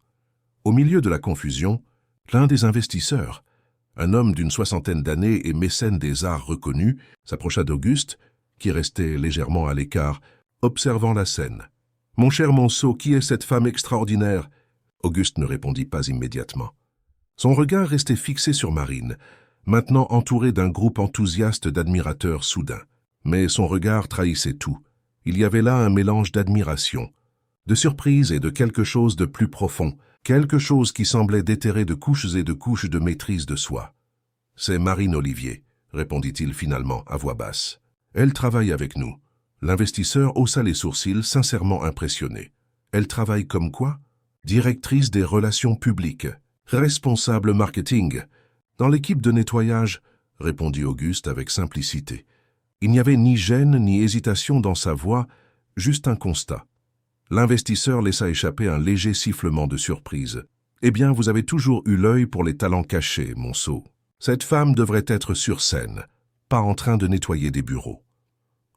Au milieu de la confusion, l'un des investisseurs, un homme d'une 60aine d'années et mécène des arts reconnu, s'approcha d'Auguste, qui restait légèrement à l'écart, observant la scène. « Mon cher Monceau, qui est cette femme extraordinaire ?» Auguste ne répondit pas immédiatement. Son regard restait fixé sur Marine, maintenant entourée d'un groupe enthousiaste d'admirateurs soudains. Mais son regard trahissait tout. Il y avait là un mélange d'admiration, de surprise et de quelque chose de plus profond, quelque chose qui semblait déterrer de couches et de couches de maîtrise de soi. « C'est Marine Olivier », répondit-il finalement à voix basse. « Elle travaille avec nous. » L'investisseur haussa les sourcils, sincèrement impressionné. « Elle travaille comme quoi ? Directrice des relations publiques, responsable marketing. Dans l'équipe de nettoyage, » répondit Auguste avec simplicité. Il n'y avait ni gêne ni hésitation dans sa voix, juste un constat. L'investisseur laissa échapper un léger sifflement de surprise. « Eh bien, vous avez toujours eu l'œil pour les talents cachés, Monceau. Cette femme devrait être sur scène, pas en train de nettoyer des bureaux. »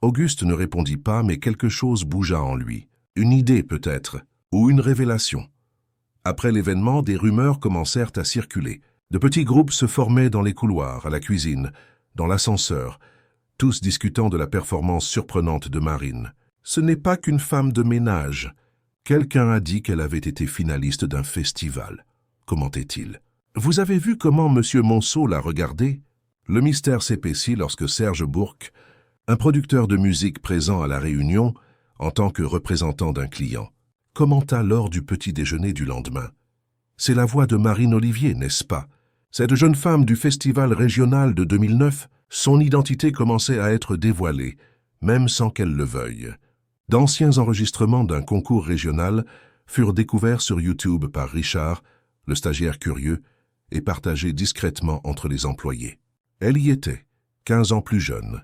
Auguste ne répondit pas, mais quelque chose bougea en lui. Une idée peut-être, ou une révélation. Après l'événement, des rumeurs commencèrent à circuler. De petits groupes se formaient dans les couloirs, à la cuisine, dans l'ascenseur, tous discutant de la performance surprenante de Marine. « Ce n'est pas qu'une femme de ménage. Quelqu'un a dit qu'elle avait été finaliste d'un festival. » commentait-il. « Vous avez vu comment M. Monceau l'a regardée ?» Le mystère s'épaissit lorsque Serge Bourque, un producteur de musique présent à la réunion, en tant que représentant d'un client, commenta lors du petit déjeuner du lendemain. « C'est la voix de Marine Olivier, n'est-ce pas? Cette jeune femme du festival régional de 2009, son identité commençait à être dévoilée, même sans qu'elle le veuille. D'anciens enregistrements d'un concours régional furent découverts sur YouTube par Richard, le stagiaire curieux, et partagés discrètement entre les employés. Elle y était, 15 ans plus jeune,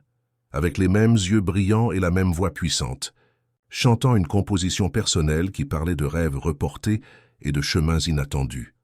avec les mêmes yeux brillants et la même voix puissante, chantant une composition personnelle qui parlait de rêves reportés et de chemins inattendus.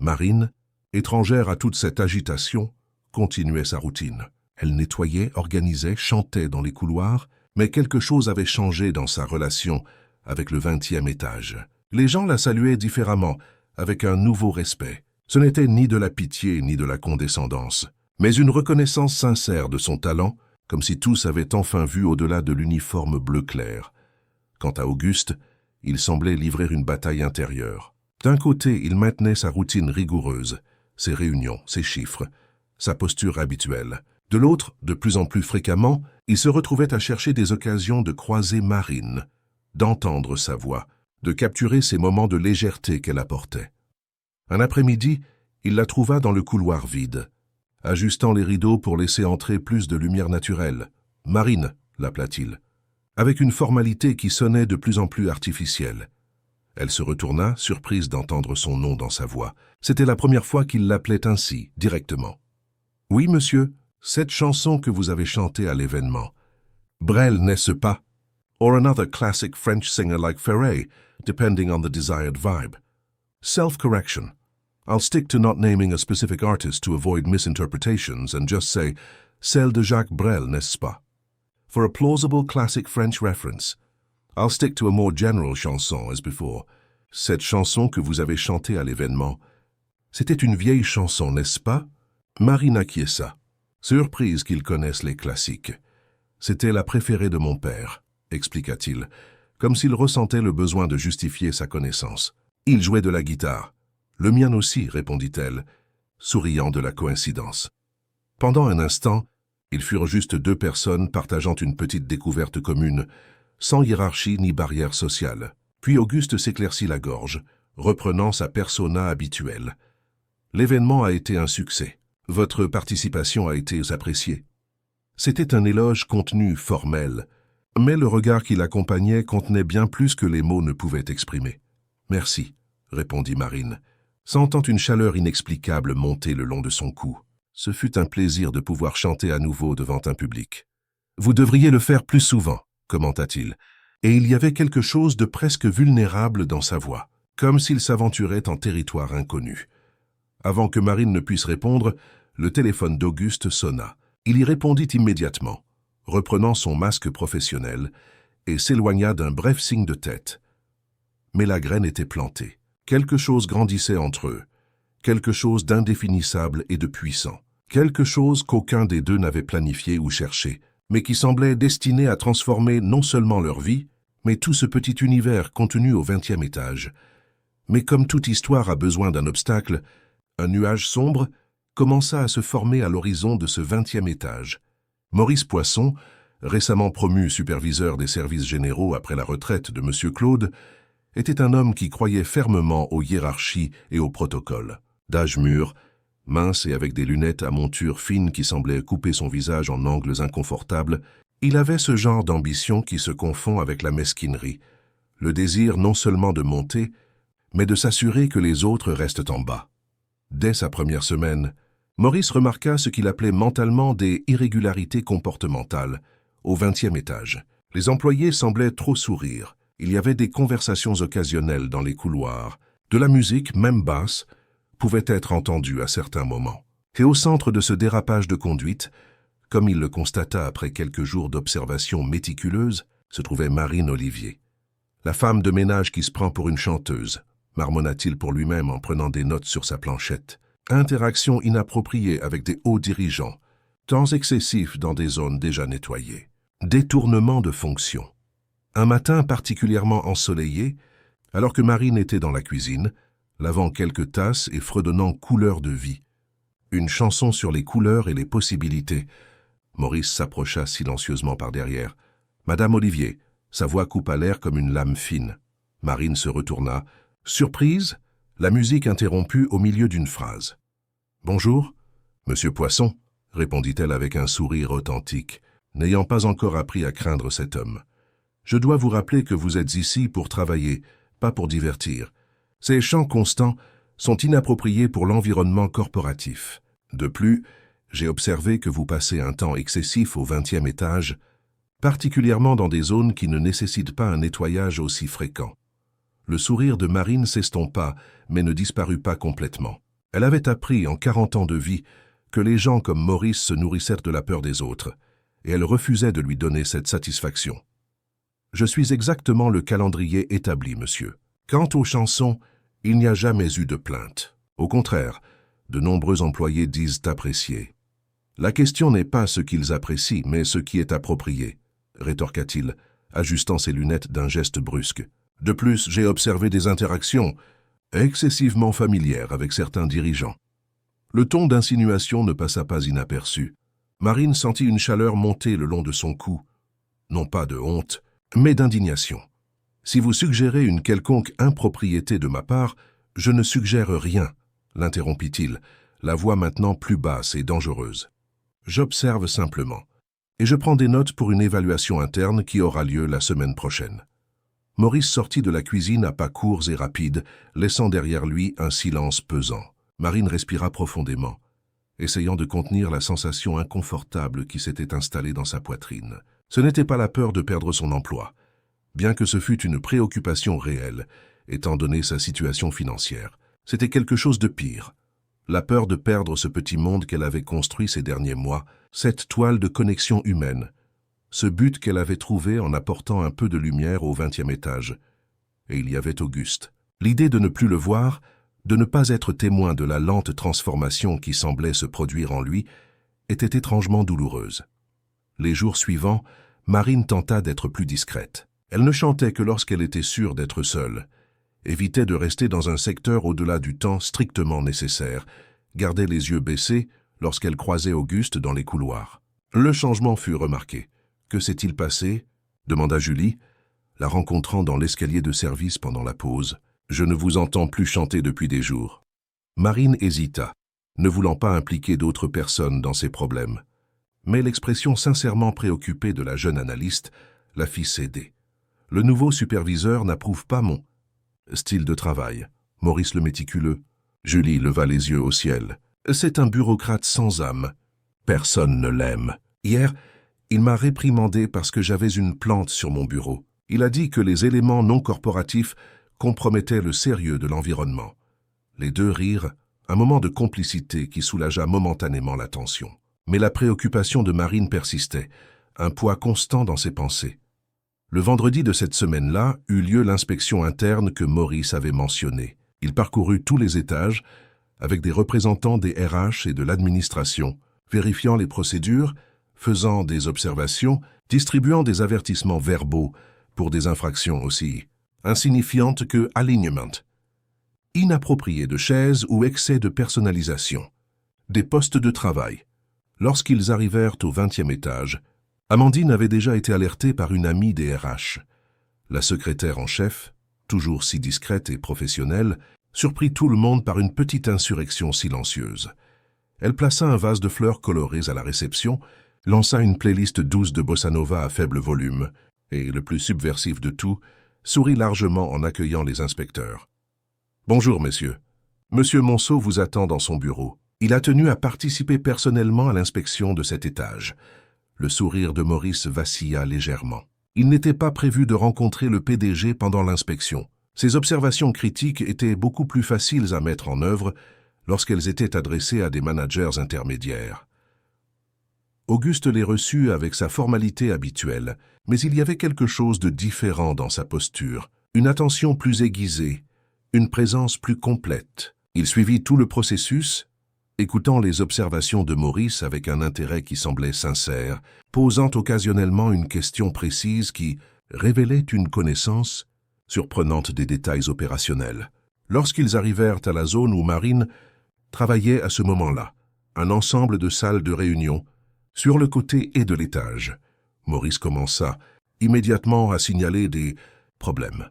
Marine, étrangère à toute cette agitation, continuait sa routine. Elle nettoyait, organisait, chantait dans les couloirs, mais quelque chose avait changé dans sa relation avec le 20e étage. Les gens la saluaient différemment, avec un nouveau respect. Ce n'était ni de la pitié ni de la condescendance, mais une reconnaissance sincère de son talent, comme si tous avaient enfin vu au-delà de l'uniforme bleu clair. Quant à Auguste, il semblait livrer une bataille intérieure. D'un côté, il maintenait sa routine rigoureuse, ses réunions, ses chiffres, sa posture habituelle. De l'autre, de plus en plus fréquemment, il se retrouvait à chercher des occasions de croiser Marine, d'entendre sa voix, de capturer ces moments de légèreté qu'elle apportait. Un après-midi, il la trouva dans le couloir vide, ajustant les rideaux pour laisser entrer plus de lumière naturelle. « Marine », l'appela-t-il, avec une formalité qui sonnait de plus en plus artificielle. Elle se retourna, surprise d'entendre son nom dans sa voix. C'était la première fois qu'il l'appelait ainsi, directement. « Oui, monsieur, cette chanson que vous avez chantée à l'événement. Brel, n'est-ce pas? Or another classic French singer like Ferré, depending on the desired vibe. Self-correction. I'll stick to not naming a specific artist to avoid misinterpretations and just say celle de Jacques Brel, n'est-ce pas? For a plausible classic French reference. I'll stick to a more general chanson as before. Cette chanson que vous avez chantée à l'événement. C'était une vieille chanson, n'est-ce pas? » Marine acquiesça. Surprise qu'ils connaissent les classiques. C'était la préférée de mon père, expliqua-t-il, comme s'il ressentait le besoin de justifier sa connaissance. Il jouait de la guitare. Le mien aussi, répondit-elle, souriant de la coïncidence. Pendant un instant, ils furent juste deux personnes partageant une petite découverte commune, sans hiérarchie ni barrière sociale. Puis Auguste s'éclaircit la gorge, reprenant sa persona habituelle. L'événement a été un succès. Votre participation a été appréciée. C'était un éloge contenu, formel, mais le regard qui l'accompagnait contenait bien plus que les mots ne pouvaient exprimer. « Merci », répondit Marine, sentant une chaleur inexplicable monter le long de son cou. Ce fut un plaisir de pouvoir chanter à nouveau devant un public. « Vous devriez le faire plus souvent », commenta-t-il, et il y avait quelque chose de presque vulnérable dans sa voix, comme s'il s'aventurait en territoire inconnu. Avant que Marine ne puisse répondre, le téléphone d'Auguste sonna. Il y répondit immédiatement, reprenant son masque professionnel, et s'éloigna d'un bref signe de tête. Mais la graine était plantée. Quelque chose grandissait entre eux, quelque chose d'indéfinissable et de puissant, quelque chose qu'aucun des deux n'avait planifié ou cherché, mais qui semblait destiné à transformer non seulement leur vie, mais tout ce petit univers contenu au 20e étage. Mais comme toute histoire a besoin d'un obstacle, Un nuage sombre commença à se former à l'horizon de ce 20e étage. Maurice Poisson, récemment promu superviseur des services généraux après la retraite de M. Claude, était un homme qui croyait fermement aux hiérarchies et aux protocoles. D'âge mûr, mince et avec des lunettes à monture fine qui semblaient couper son visage en angles inconfortables, il avait ce genre d'ambition qui se confond avec la mesquinerie, le désir non seulement de monter, mais de s'assurer que les autres restent en bas. Dès sa première semaine, Maurice remarqua ce qu'il appelait mentalement des irrégularités comportementales au 20e étage. Les employés semblaient trop sourire. Il y avait des conversations occasionnelles dans les couloirs. De la musique, même basse, pouvait être entendue à certains moments. Et au centre de ce dérapage de conduite, comme il le constata après quelques jours d'observation méticuleuse, se trouvait Marine Olivier. La femme de ménage qui se prend pour une chanteuse, marmonna-t-il pour lui-même en prenant des notes sur sa planchette. Interaction inappropriée avec des hauts dirigeants, temps excessif dans des zones déjà nettoyées. Détournement de fonction. Un matin particulièrement ensoleillé, alors que Marine était dans la cuisine, lavant quelques tasses et fredonnant couleurs de vie. Une chanson sur les couleurs et les possibilités. Maurice s'approcha silencieusement par derrière. « Madame Olivier !» Sa voix coupa l'air comme une lame fine. Marine se retourna. Surprise, la musique interrompue au milieu d'une phrase. « Bonjour, Monsieur Poisson », répondit-elle avec un sourire authentique, n'ayant pas encore appris à craindre cet homme. « Je dois vous rappeler que vous êtes ici pour travailler, pas pour divertir. Ces chants constants sont inappropriés pour l'environnement corporatif. De plus, j'ai observé que vous passez un temps excessif au 20e étage, particulièrement dans des zones qui ne nécessitent pas un nettoyage aussi fréquent. » Le sourire de Marine s'estompa, mais ne disparut pas complètement. Elle avait appris en 40 ans de vie que les gens comme Maurice se nourrissèrent de la peur des autres, et elle refusait de lui donner cette satisfaction. « Je suis exactement le calendrier établi, monsieur. Quant aux chansons, il n'y a jamais eu de plainte. Au contraire, de nombreux employés disent apprécier. La question n'est pas ce qu'ils apprécient, mais ce qui est approprié, rétorqua-t-il, ajustant ses lunettes d'un geste brusque. De plus, j'ai observé des interactions excessivement familières avec certains dirigeants. Le ton d'insinuation ne passa pas inaperçu. Marine sentit une chaleur monter le long de son cou, non pas de honte, mais d'indignation. Si vous suggérez une quelconque impropriété de ma part, je ne suggère rien, l'interrompit-il, la voix maintenant plus basse et dangereuse. J'observe simplement, et je prends des notes pour une évaluation interne qui aura lieu la semaine prochaine. Maurice sortit de la cuisine à pas courts et rapides, laissant derrière lui un silence pesant. Marine respira profondément, essayant de contenir la sensation inconfortable qui s'était installée dans sa poitrine. Ce n'était pas la peur de perdre son emploi, bien que ce fût une préoccupation réelle, étant donné sa situation financière. C'était quelque chose de pire. La peur de perdre ce petit monde qu'elle avait construit ces derniers mois, cette toile de connexion humaine, ce but qu'elle avait trouvé en apportant un peu de lumière au 20e étage. Et il y avait Auguste. L'idée de ne plus le voir, de ne pas être témoin de la lente transformation qui semblait se produire en lui, était étrangement douloureuse. Les jours suivants, Marine tenta d'être plus discrète. Elle ne chantait que lorsqu'elle était sûre d'être seule, évitait de rester dans un secteur au-delà du temps strictement nécessaire, gardait les yeux baissés lorsqu'elle croisait Auguste dans les couloirs. Le changement fut remarqué. « Que s'est-il passé ?» demanda Julie, la rencontrant dans l'escalier de service pendant la pause. « Je ne vous entends plus chanter depuis des jours. » Marine hésita, ne voulant pas impliquer d'autres personnes dans ses problèmes. Mais l'expression sincèrement préoccupée de la jeune analyste la fit céder. « Le nouveau superviseur n'approuve pas mon style de travail. » Maurice le méticuleux. Julie leva les yeux au ciel. « C'est un bureaucrate sans âme. Personne ne l'aime. Hier, il m'a réprimandé parce que j'avais une plante sur mon bureau. Il a dit que les éléments non corporatifs compromettaient le sérieux de l'environnement. » Les deux rirent, un moment de complicité qui soulagea momentanément la tension. Mais la préoccupation de Marine persistait, un poids constant dans ses pensées. Le vendredi de cette semaine-là eut lieu l'inspection interne que Maurice avait mentionnée. Il parcourut tous les étages, avec des représentants des RH et de l'administration, vérifiant les procédures, faisant des observations, distribuant des avertissements verbaux pour des infractions aussi insignifiantes que alignement. inapproprié de chaises ou excès de personnalisation. Des postes de travail. Lorsqu'ils arrivèrent au 20e étage, Amandine avait déjà été alertée par une amie des RH. La secrétaire en chef, toujours si discrète et professionnelle, surprit tout le monde par une petite insurrection silencieuse. Elle plaça un vase de fleurs colorées à la réception, lança une playlist douce de bossa nova à faible volume, et, le plus subversif de tout, sourit largement en accueillant les inspecteurs. « Bonjour, messieurs. Monsieur Monceau vous attend dans son bureau. Il a tenu à participer personnellement à l'inspection de cet étage. » Le sourire de Maurice vacilla légèrement. Il n'était pas prévu de rencontrer le PDG pendant l'inspection. Ses observations critiques étaient beaucoup plus faciles à mettre en œuvre lorsqu'elles étaient adressées à des managers intermédiaires. Auguste les reçut avec sa formalité habituelle, mais il y avait quelque chose de différent dans sa posture, une attention plus aiguisée, une présence plus complète. Il suivit tout le processus, écoutant les observations de Maurice avec un intérêt qui semblait sincère, posant occasionnellement une question précise qui révélait une connaissance surprenante des détails opérationnels. Lorsqu'ils arrivèrent à la zone où Marine travaillait à ce moment-là, un ensemble de salles de réunion, sur le côté et de l'étage, Maurice commença immédiatement à signaler des problèmes.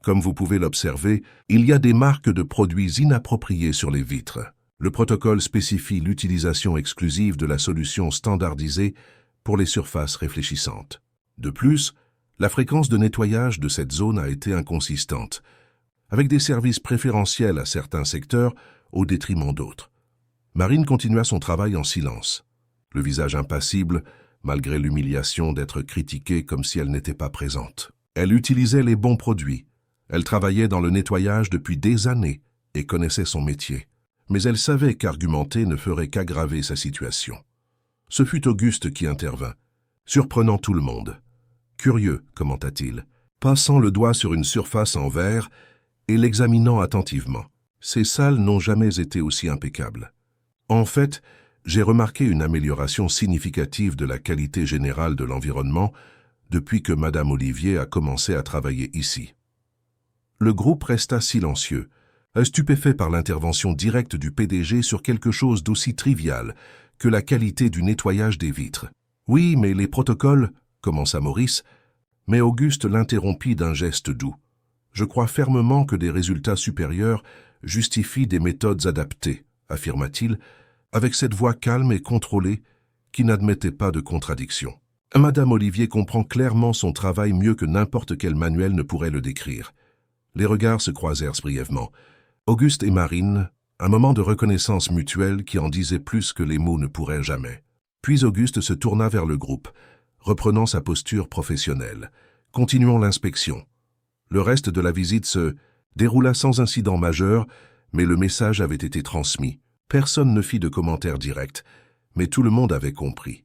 Comme vous pouvez l'observer, il y a des marques de produits inappropriés sur les vitres. Le protocole spécifie l'utilisation exclusive de la solution standardisée pour les surfaces réfléchissantes. De plus, la fréquence de nettoyage de cette zone a été inconsistante, avec des services préférentiels à certains secteurs au détriment d'autres. Marine continua son travail en silence, le visage impassible, malgré l'humiliation d'être critiquée comme si elle n'était pas présente. Elle utilisait les bons produits. Elle travaillait dans le nettoyage depuis des années et connaissait son métier. Mais elle savait qu'argumenter ne ferait qu'aggraver sa situation. Ce fut Auguste qui intervint, surprenant tout le monde. Curieux, commenta-t-il, passant le doigt sur une surface en verre et l'examinant attentivement. Ces salles n'ont jamais été aussi impeccables. En fait, j'ai remarqué une amélioration significative de la qualité générale de l'environnement depuis que Madame Olivier a commencé à travailler ici. Le groupe resta silencieux, stupéfait par l'intervention directe du PDG sur quelque chose d'aussi trivial que la qualité du nettoyage des vitres. « Oui, mais les protocoles, » commença Maurice, mais Auguste l'interrompit d'un geste doux. « Je crois fermement que des résultats supérieurs justifient des méthodes adaptées, » affirma-t-il, avec cette voix calme et contrôlée qui n'admettait pas de contradiction. Madame Olivier comprend clairement son travail mieux que n'importe quel manuel ne pourrait le décrire. Les regards se croisèrent brièvement. Auguste et Marine, un moment de reconnaissance mutuelle qui en disait plus que les mots ne pourraient jamais. Puis Auguste se tourna vers le groupe, reprenant sa posture professionnelle. Continuons l'inspection. Le reste de la visite se déroula sans incident majeur, mais le message avait été transmis. Personne ne fit de commentaires directs, mais tout le monde avait compris.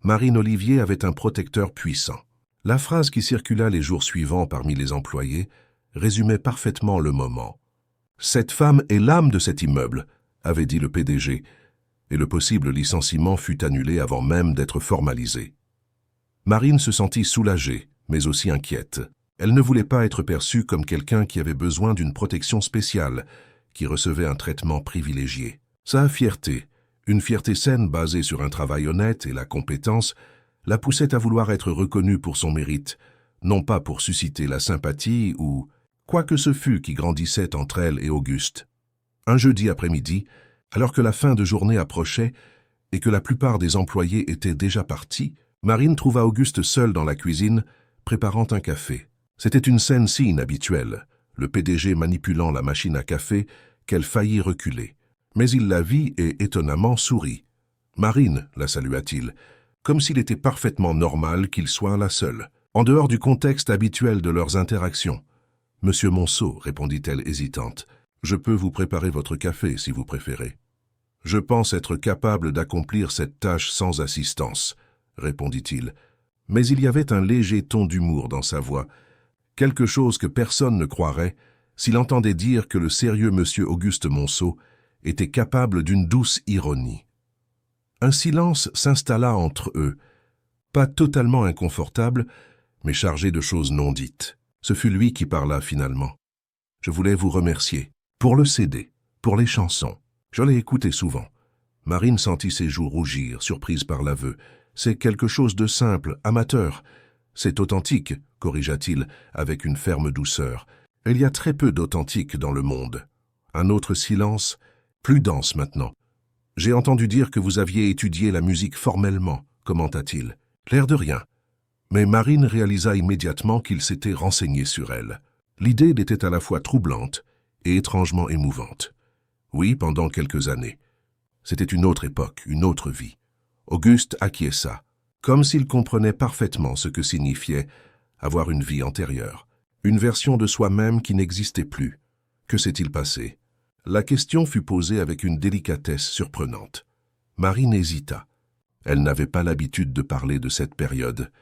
Marine Olivier avait un protecteur puissant. La phrase qui circula les jours suivants parmi les employés résumait parfaitement le moment. « Cette femme est l'âme de cet immeuble », avait dit le PDG, et le possible licenciement fut annulé avant même d'être formalisé. Marine se sentit soulagée, mais aussi inquiète. Elle ne voulait pas être perçue comme quelqu'un qui avait besoin d'une protection spéciale, qui recevait un traitement privilégié. Sa fierté, une fierté saine basée sur un travail honnête et la compétence, la poussait à vouloir être reconnue pour son mérite, non pas pour susciter la sympathie ou quoi que ce fût qui grandissait entre elle et Auguste. Un jeudi après-midi, alors que la fin de journée approchait et que la plupart des employés étaient déjà partis, Marine trouva Auguste seul dans la cuisine, préparant un café. C'était une scène si inhabituelle, le PDG manipulant la machine à café, qu'elle faillit reculer. Mais il la vit et étonnamment sourit. « Marine », la salua-t-il, comme s'il était parfaitement normal qu'il soit la seule, en dehors du contexte habituel de leurs interactions. « Monsieur Monceau », répondit-elle hésitante, « je peux vous préparer votre café si vous préférez. »« Je pense être capable d'accomplir cette tâche sans assistance, » répondit-il, mais il y avait un léger ton d'humour dans sa voix, quelque chose que personne ne croirait s'il entendait dire que le sérieux monsieur Auguste Monceau était capable d'une douce ironie. Un silence s'installa entre eux, pas totalement inconfortable, mais chargé de choses non dites. Ce fut lui qui parla finalement. « Je voulais vous remercier. Pour le CD, pour les chansons. Je l'ai écouté souvent. Marine sentit ses joues rougir, surprise par l'aveu. C'est quelque chose de simple, amateur. C'est authentique, corrigea-t-il avec une ferme douceur. Il y a très peu d'authentique dans le monde. Un autre silence, plus dense maintenant. J'ai entendu dire que vous aviez étudié la musique formellement, commenta-t-il. L'air de rien. Mais Marine réalisa immédiatement qu'il s'était renseigné sur elle. L'idée était à la fois troublante et étrangement émouvante. Oui, pendant quelques années. C'était une autre époque, une autre vie. Auguste acquiesça, comme s'il comprenait parfaitement ce que signifiait avoir une vie antérieure, une version de soi-même qui n'existait plus. Que s'est-il passé? La question fut posée avec une délicatesse surprenante. Marine hésita. Elle n'avait pas l'habitude de parler de cette période,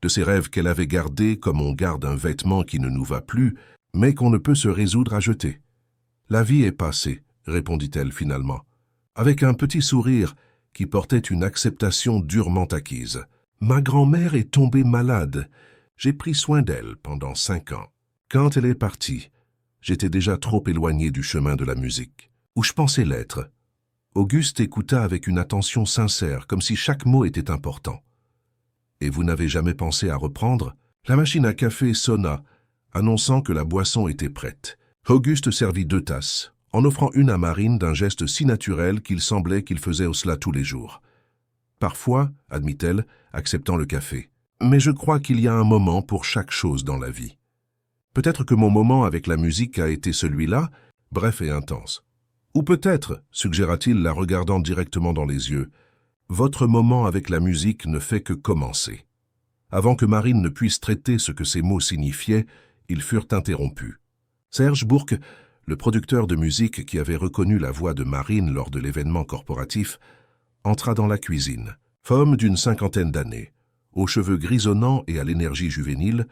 de ces rêves qu'elle avait gardés comme on garde un vêtement qui ne nous va plus, mais qu'on ne peut se résoudre à jeter. « La vie est passée », répondit-elle finalement, avec un petit sourire qui portait une acceptation durement acquise. « Ma grand-mère est tombée malade. J'ai pris soin d'elle pendant 5 ans. Quand elle est partie, j'étais déjà trop éloigné du chemin de la musique, où je pensais l'être. » Auguste écouta avec une attention sincère, comme si chaque mot était important. « Et vous n'avez jamais pensé à reprendre ?» La machine à café sonna, annonçant que la boisson était prête. Auguste servit 2 tasses, en offrant une à Marine d'un geste si naturel qu'il semblait qu'il faisait cela tous les jours. « Parfois, admit-elle, acceptant le café, mais je crois qu'il y a un moment pour chaque chose dans la vie. Peut-être que mon moment avec la musique a été celui-là, bref et intense. Ou peut-être, suggéra-t-il la regardant directement dans les yeux, votre moment avec la musique ne fait que commencer. » Avant que Marine ne puisse traiter ce que ces mots signifiaient, ils furent interrompus. Serge Bourque, le producteur de musique qui avait reconnu la voix de Marine lors de l'événement corporatif, entra dans la cuisine. Femme d'une 50aine d'années, aux cheveux grisonnants et à l'énergie juvénile,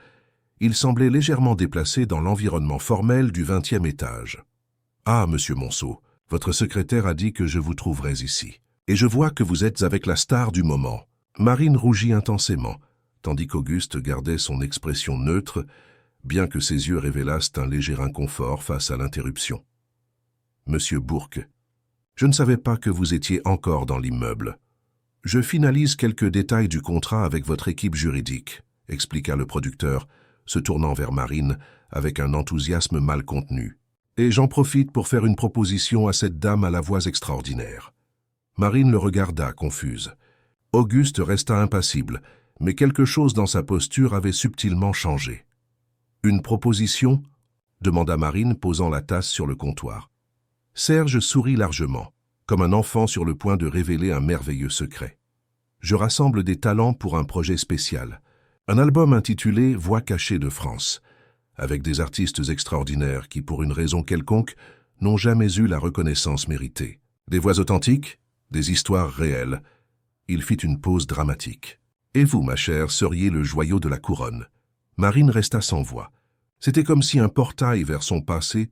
il semblait légèrement déplacé dans l'environnement formel du 20e étage. « Ah, monsieur Monceau, votre secrétaire a dit que je vous trouverais ici. Et je vois que vous êtes avec la star du moment. » Marine rougit intensément, tandis qu'Auguste gardait son expression neutre, bien que ses yeux révélassent un léger inconfort face à l'interruption. « Monsieur Bourque, je ne savais pas que vous étiez encore dans l'immeuble. Je finalise quelques détails du contrat avec votre équipe juridique, » expliqua le producteur, se tournant vers Marine avec un enthousiasme mal contenu. « Et j'en profite pour faire une proposition à cette dame à la voix extraordinaire. » Marine le regarda, confuse. Auguste resta impassible, mais quelque chose dans sa posture avait subtilement changé. « Une proposition ?» demanda Marine, posant la tasse sur le comptoir. Serge sourit largement, comme un enfant sur le point de révéler un merveilleux secret. « Je rassemble des talents pour un projet spécial, un album intitulé « Voix cachées de France », avec des artistes extraordinaires qui, pour une raison quelconque, n'ont jamais eu la reconnaissance méritée. Des voix authentiques, des histoires réelles. » Il fit une pause dramatique. « Et vous, ma chère, seriez le joyau de la couronne. » Marine resta sans voix. C'était comme si un portail vers son passé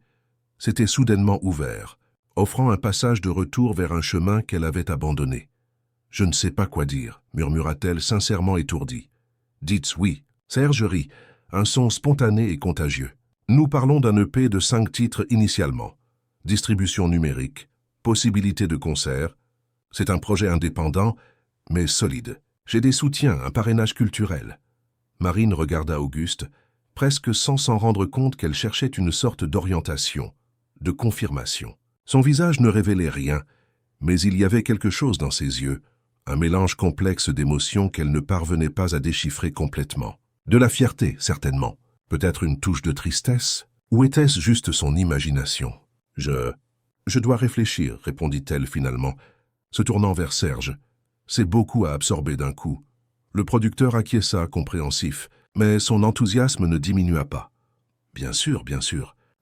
s'était soudainement ouvert, offrant un passage de retour vers un chemin qu'elle avait abandonné. « Je ne sais pas quoi dire, » murmura-t-elle sincèrement étourdie. « Dites oui. » Serge rit, un son spontané et contagieux. « Nous parlons d'un EP de 5 titres initialement. Distribution numérique, possibilité de concert. C'est un projet indépendant, mais solide. J'ai des soutiens, un parrainage culturel. » Marine regarda Auguste, presque sans s'en rendre compte qu'elle cherchait une sorte d'orientation, de confirmation. Son visage ne révélait rien, mais il y avait quelque chose dans ses yeux, un mélange complexe d'émotions qu'elle ne parvenait pas à déchiffrer complètement. De la fierté, certainement. Peut-être une touche de tristesse? Ou était-ce juste son imagination? Je dois réfléchir, répondit-elle finalement, se tournant vers Serge. C'est beaucoup à absorber d'un coup. Le producteur acquiesça, compréhensif, mais son enthousiasme ne diminua pas. Bien sûr,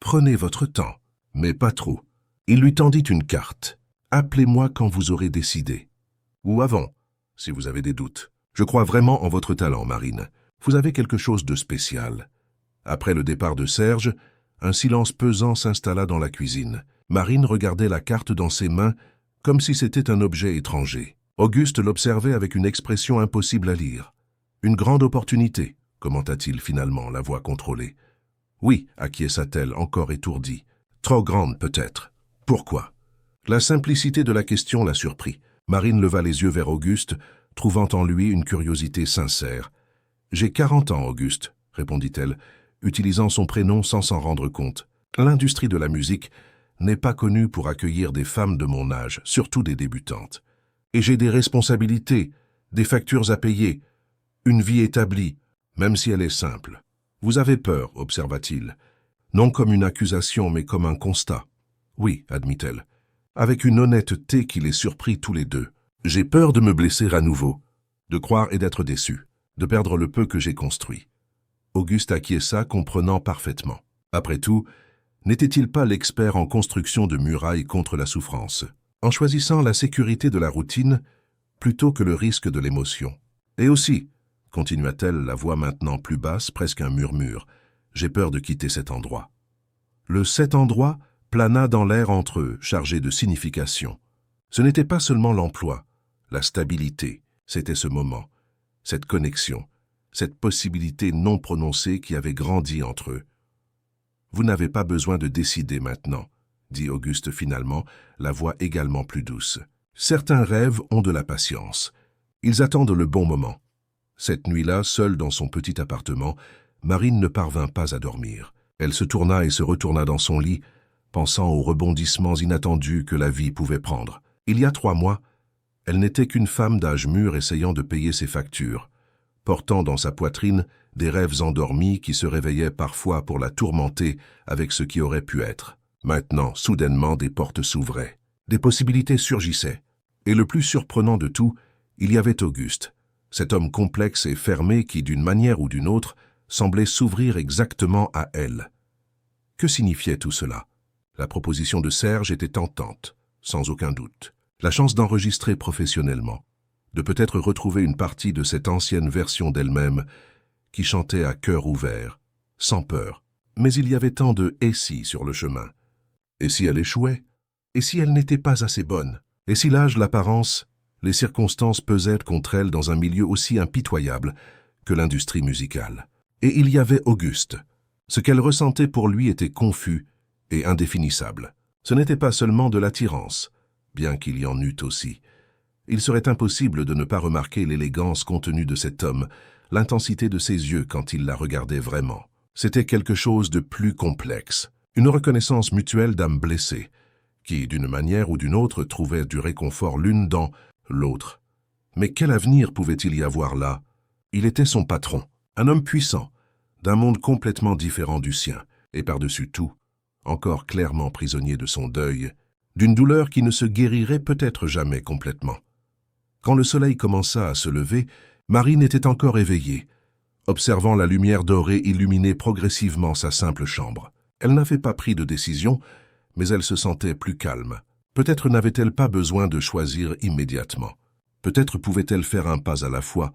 prenez votre temps, mais pas trop. Il lui tendit une carte. Appelez-moi quand vous aurez décidé. Ou avant, si vous avez des doutes. Je crois vraiment en votre talent, Marine. Vous avez quelque chose de spécial. Après le départ de Serge, un silence pesant s'installa dans la cuisine. Marine regardait la carte dans ses mains comme si c'était un objet étranger. Auguste l'observait avec une expression impossible à lire. « Une grande opportunité », commenta-t-il finalement, la voix contrôlée. « Oui », acquiesça-t-elle, encore étourdie. « Trop grande peut-être. Pourquoi? La simplicité de la question la surprit. Marine leva les yeux vers Auguste, trouvant en lui une curiosité sincère. « J'ai 40 ans, Auguste, » répondit-elle, utilisant son prénom sans s'en rendre compte. L'industrie de la musique n'est pas connue pour accueillir des femmes de mon âge, surtout des débutantes. Et j'ai des responsabilités, des factures à payer, une vie établie, même si elle est simple. Vous avez peur, observa-t-il. Non comme une accusation, mais comme un constat. Oui, admit-elle, avec une honnêteté qui les surprit tous les deux. J'ai peur de me blesser à nouveau, de croire et d'être déçu, de perdre le peu que j'ai construit. Auguste acquiesça, comprenant parfaitement. Après tout, n'était-il pas l'expert en construction de murailles contre la souffrance, en choisissant la sécurité de la routine plutôt que le risque de l'émotion? Et aussi, continua-t-elle, la voix maintenant plus basse, presque un murmure, j'ai peur de quitter cet endroit. Cet endroit plana dans l'air entre eux, chargé de signification. Ce n'était pas seulement l'emploi, la stabilité, c'était ce moment, cette connexion, cette possibilité non prononcée qui avait grandi entre eux. Vous n'avez pas besoin de décider maintenant, dit Auguste finalement, la voix également plus douce. Certains rêves ont de la patience. Ils attendent le bon moment. Cette nuit-là, seule dans son petit appartement, Marine ne parvint pas à dormir. Elle se tourna et se retourna dans son lit, pensant aux rebondissements inattendus que la vie pouvait prendre. Il y a 3 mois, elle n'était qu'une femme d'âge mûr essayant de payer ses factures, portant dans sa poitrine des rêves endormis qui se réveillaient parfois pour la tourmenter avec ce qui aurait pu être. Maintenant, soudainement, des portes s'ouvraient. Des possibilités surgissaient. Et le plus surprenant de tout, il y avait Auguste, cet homme complexe et fermé qui, d'une manière ou d'une autre, semblait s'ouvrir exactement à elle. Que signifiait tout cela? La proposition de Serge était tentante, sans aucun doute. La chance d'enregistrer professionnellement, de peut-être retrouver une partie de cette ancienne version d'elle-même qui chantait à cœur ouvert, sans peur. Mais il y avait tant de « et si » sur le chemin. Et si elle échouait? Et si elle n'était pas assez bonne? Et si l'âge, l'apparence, les circonstances pesaient contre elle dans un milieu aussi impitoyable que l'industrie musicale? Et il y avait Auguste. Ce qu'elle ressentait pour lui était confus et indéfinissable. Ce n'était pas seulement de l'attirance, bien qu'il y en eût aussi. Il serait impossible de ne pas remarquer l'élégance contenue de cet homme, l'intensité de ses yeux quand il la regardait vraiment. C'était quelque chose de plus complexe, une reconnaissance mutuelle d'âmes blessées, qui, d'une manière ou d'une autre, trouvaient du réconfort l'une dans l'autre. Mais quel avenir pouvait-il y avoir là? Il était son patron, un homme puissant, d'un monde complètement différent du sien, et par-dessus tout, encore clairement prisonnier de son deuil, d'une douleur qui ne se guérirait peut-être jamais complètement. Quand le soleil commença à se lever, Marine était encore éveillée, observant la lumière dorée illuminer progressivement sa simple chambre. Elle n'avait pas pris de décision, mais elle se sentait plus calme. Peut-être n'avait-elle pas besoin de choisir immédiatement. Peut-être pouvait-elle faire un pas à la fois,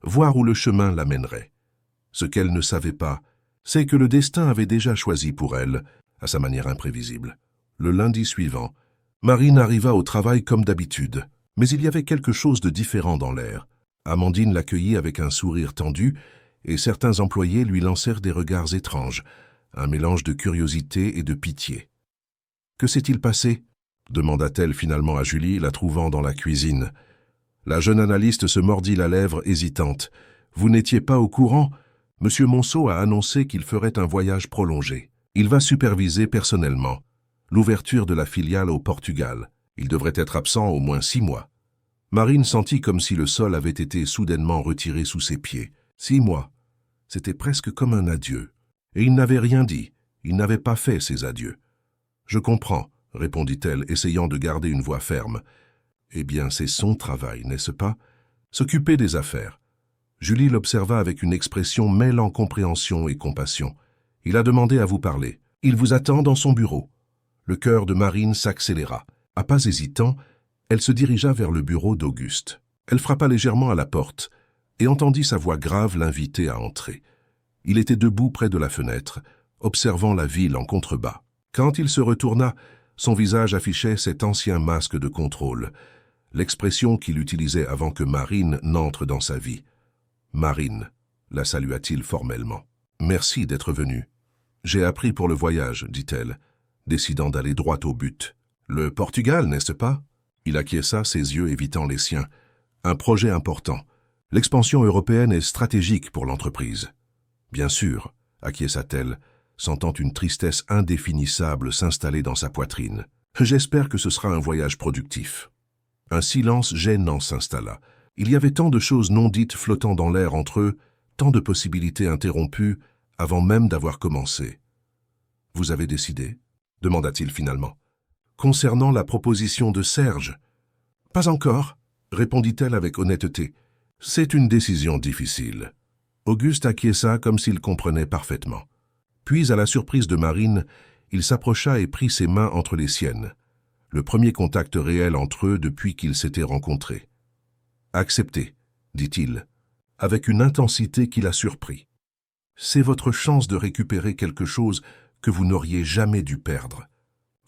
voir où le chemin l'amènerait. Ce qu'elle ne savait pas, c'est que le destin avait déjà choisi pour elle, à sa manière imprévisible. Le lundi suivant, Marine arriva au travail comme d'habitude, mais il y avait quelque chose de différent dans l'air. Amandine l'accueillit avec un sourire tendu, et certains employés lui lancèrent des regards étranges, un mélange de curiosité et de pitié. « Que s'est-il passé ?» demanda-t-elle finalement à Julie, la trouvant dans la cuisine. La jeune analyste se mordit la lèvre hésitante. « Vous n'étiez pas au courant ? Monsieur Monceau a annoncé qu'il ferait un voyage prolongé. Il va superviser personnellement l'ouverture de la filiale au Portugal. Il devrait être absent au moins 6 mois. » Marine sentit comme si le sol avait été soudainement retiré sous ses pieds. 6 mois. C'était presque comme un adieu. Et il n'avait rien dit. Il n'avait pas fait ses adieux. « Je comprends, » répondit-elle, essayant de garder une voix ferme. « Eh bien, c'est son travail, n'est-ce pas? S'occuper des affaires. » Julie l'observa avec une expression mêlant compréhension et compassion. « Il a demandé à vous parler. Il vous attend dans son bureau. » Le cœur de Marine s'accéléra. À pas hésitants, elle se dirigea vers le bureau d'Auguste. Elle frappa légèrement à la porte et entendit sa voix grave l'inviter à entrer. Il était debout près de la fenêtre, observant la ville en contrebas. Quand il se retourna, son visage affichait cet ancien masque de contrôle, l'expression qu'il utilisait avant que Marine n'entre dans sa vie. « Marine », la salua-t-il formellement. « Merci d'être venue. J'ai appris pour le voyage, dit-elle. décidant d'aller droit au but. « Le Portugal, n'est-ce pas ?» Il acquiesça, ses yeux évitant les siens. « Un projet important. L'expansion européenne est stratégique pour l'entreprise. »« Bien sûr, » acquiesça-t-elle, sentant une tristesse indéfinissable s'installer dans sa poitrine. « J'espère que ce sera un voyage productif. » Un silence gênant s'installa. Il y avait tant de choses non dites flottant dans l'air entre eux, tant de possibilités interrompues avant même d'avoir commencé. « Vous avez décidé ?» demanda-t-il finalement. « Concernant la proposition de Serge ?»« Pas encore, » répondit-elle avec honnêteté. « C'est une décision difficile. » Auguste acquiesça comme s'il comprenait parfaitement. Puis, à la surprise de Marine, il s'approcha et prit ses mains entre les siennes. Le premier contact réel entre eux depuis qu'ils s'étaient rencontrés. « Acceptez, » dit-il, avec une intensité qui la surprit. « C'est votre chance de récupérer quelque chose que vous n'auriez jamais dû perdre.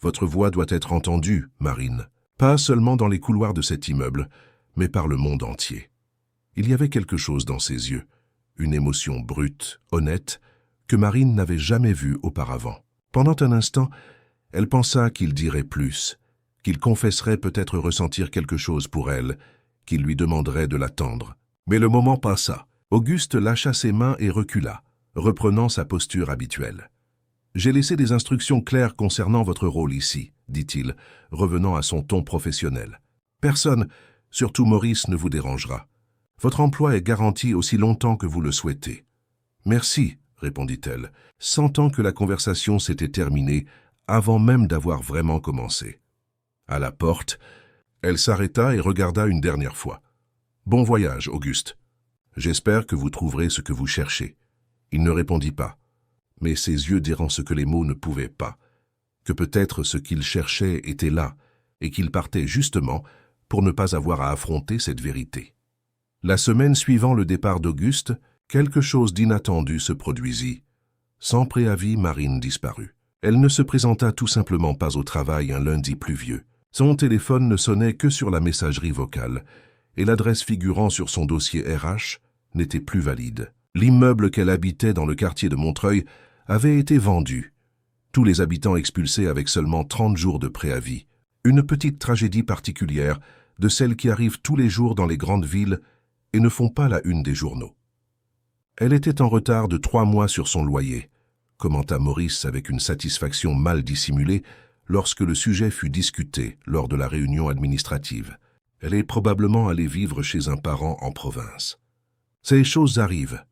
Votre voix doit être entendue, Marine, pas seulement dans les couloirs de cet immeuble, mais par le monde entier. » Il y avait quelque chose dans ses yeux, une émotion brute, honnête, que Marine n'avait jamais vue auparavant. Pendant un instant, elle pensa qu'il dirait plus, qu'il confesserait peut-être ressentir quelque chose pour elle, qu'il lui demanderait de l'attendre. Mais le moment passa. Auguste lâcha ses mains et recula, reprenant sa posture habituelle. « J'ai laissé des instructions claires concernant votre rôle ici, » dit-il, revenant à son ton professionnel. « Personne, surtout Maurice, ne vous dérangera. Votre emploi est garanti aussi longtemps que vous le souhaitez. »« Merci, » répondit-elle, sentant que la conversation s'était terminée avant même d'avoir vraiment commencé. À la porte, elle s'arrêta et regarda une dernière fois. « Bon voyage, Auguste. J'espère que vous trouverez ce que vous cherchez. » Il ne répondit pas, mais ses yeux dirant ce que les mots ne pouvaient pas, que peut-être ce qu'il cherchait était là, et qu'il partait justement pour ne pas avoir à affronter cette vérité. La semaine suivant le départ d'Auguste, quelque chose d'inattendu se produisit. Sans préavis, Marine disparut. Elle ne se présenta tout simplement pas au travail un lundi pluvieux. Son téléphone ne sonnait que sur la messagerie vocale, et l'adresse figurant sur son dossier RH n'était plus valide. L'immeuble qu'elle habitait dans le quartier de Montreuil avait été vendu. Tous les habitants expulsés avec seulement 30 jours de préavis. Une petite tragédie particulière de celles qui arrivent tous les jours dans les grandes villes et ne font pas la une des journaux. Elle était en retard de 3 mois sur son loyer, commenta Maurice avec une satisfaction mal dissimulée lorsque le sujet fut discuté lors de la réunion administrative. Elle est probablement allée vivre chez un parent en province. Ces choses arrivent,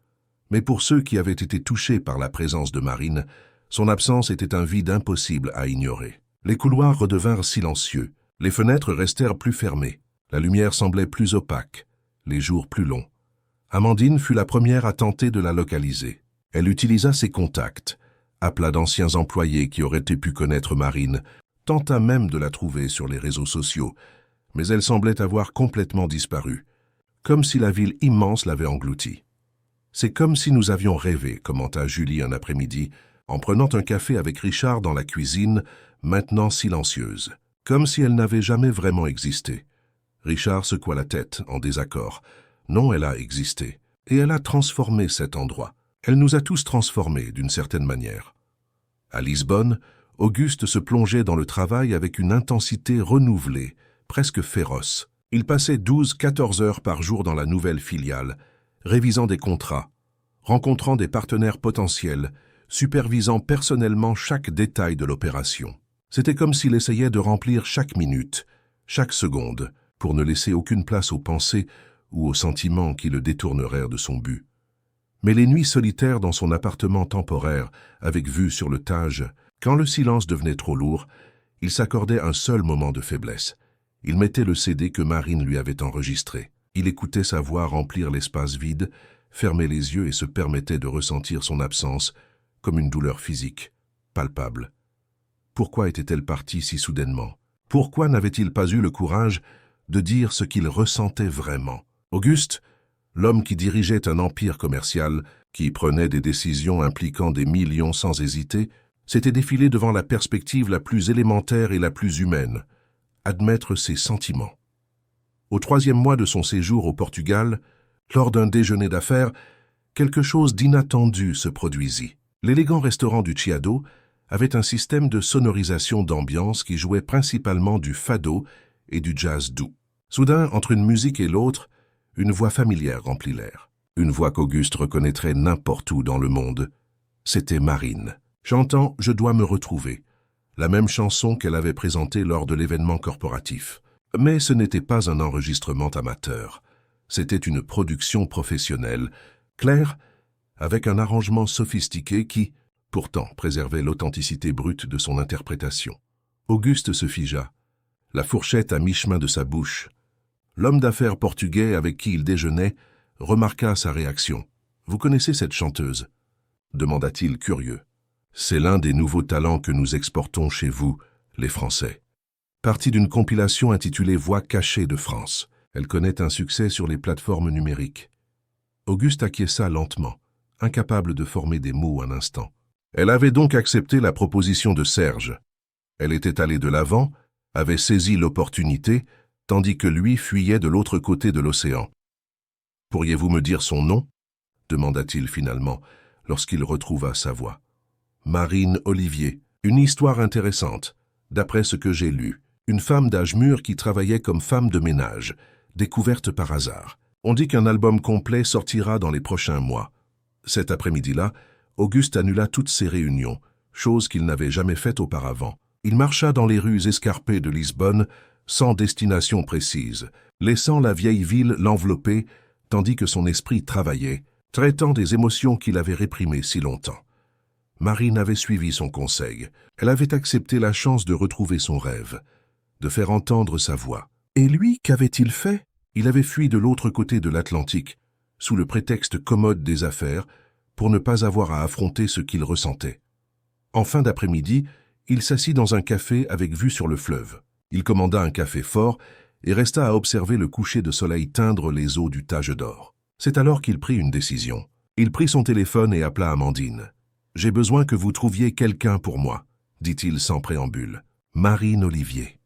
mais pour ceux qui avaient été touchés par la présence de Marine, son absence était un vide impossible à ignorer. Les couloirs redevinrent silencieux, les fenêtres restèrent plus fermées, la lumière semblait plus opaque, les jours plus longs. Amandine fut la première à tenter de la localiser. Elle utilisa ses contacts, appela d'anciens employés qui auraient pu connaître Marine, tenta même de la trouver sur les réseaux sociaux, mais elle semblait avoir complètement disparu, comme si la ville immense l'avait engloutie. « C'est comme si nous avions rêvé », commenta Julie un après-midi, en prenant un café avec Richard dans la cuisine, maintenant silencieuse, comme si elle n'avait jamais vraiment existé. Richard secoua la tête, en désaccord. Non, elle a existé, et elle a transformé cet endroit. Elle nous a tous transformés, d'une certaine manière. À Lisbonne, Auguste se plongeait dans le travail avec une intensité renouvelée, presque féroce. Il passait 12-14 heures par jour dans la nouvelle filiale, révisant des contrats, rencontrant des partenaires potentiels, supervisant personnellement chaque détail de l'opération. C'était comme s'il essayait de remplir chaque minute, chaque seconde, pour ne laisser aucune place aux pensées ou aux sentiments qui le détourneraient de son but. Mais les nuits solitaires dans son appartement temporaire, avec vue sur le Tage, quand le silence devenait trop lourd, il s'accordait un seul moment de faiblesse. Il mettait le CD que Marine lui avait enregistré. Il écoutait sa voix remplir l'espace vide, fermait les yeux et se permettait de ressentir son absence comme une douleur physique, palpable. Pourquoi était-elle partie si soudainement? Pourquoi n'avait-il pas eu le courage de dire ce qu'il ressentait vraiment? Auguste, l'homme qui dirigeait un empire commercial, qui prenait des décisions impliquant des millions sans hésiter, s'était défilé devant la perspective la plus élémentaire et la plus humaine, admettre ses sentiments. Au 3e mois de son séjour au Portugal, lors d'un déjeuner d'affaires, quelque chose d'inattendu se produisit. L'élégant restaurant du Chiado avait un système de sonorisation d'ambiance qui jouait principalement du fado et du jazz doux. Soudain, entre une musique et l'autre, une voix familière remplit l'air. Une voix qu'Auguste reconnaîtrait n'importe où dans le monde. C'était Marine, chantant « Je dois me retrouver », la même chanson qu'elle avait présentée lors de l'événement corporatif. Mais ce n'était pas un enregistrement amateur. C'était une production professionnelle, claire, avec un arrangement sophistiqué qui, pourtant, préservait l'authenticité brute de son interprétation. Auguste se figea, la fourchette à mi-chemin de sa bouche. L'homme d'affaires portugais avec qui il déjeunait remarqua sa réaction. « Vous connaissez cette chanteuse ?» demanda-t-il curieux. « C'est l'un des nouveaux talents que nous exportons chez vous, les Français. » Partie d'une compilation intitulée « Voix cachées de France ». Elle connaît un succès sur les plateformes numériques. Auguste acquiesça lentement, incapable de former des mots un instant. Elle avait donc accepté la proposition de Serge. Elle était allée de l'avant, avait saisi l'opportunité, tandis que lui fuyait de l'autre côté de l'océan. « Pourriez-vous me dire son nom ?» demanda-t-il finalement, lorsqu'il retrouva sa voix. « Marine Olivier. Une histoire intéressante, d'après ce que j'ai lu. Une femme d'âge mûr qui travaillait comme femme de ménage, découverte par hasard. On dit qu'un album complet sortira dans les prochains mois. » Cet après-midi-là, Auguste annula toutes ses réunions, chose qu'il n'avait jamais faite auparavant. Il marcha dans les rues escarpées de Lisbonne, sans destination précise, laissant la vieille ville l'envelopper, tandis que son esprit travaillait, traitant des émotions qu'il avait réprimées si longtemps. Marine avait suivi son conseil. Elle avait accepté la chance de retrouver son rêve, de faire entendre sa voix. Et lui, qu'avait-il fait? Il avait fui de l'autre côté de l'Atlantique, sous le prétexte commode des affaires, pour ne pas avoir à affronter ce qu'il ressentait. En fin d'après-midi, il s'assit dans un café avec vue sur le fleuve. Il commanda un café fort et resta à observer le coucher de soleil teindre les eaux du Tage d'Or. C'est alors qu'il prit une décision. Il prit son téléphone et appela Amandine. « J'ai besoin que vous trouviez quelqu'un pour moi », dit-il sans préambule. « Marine Olivier. »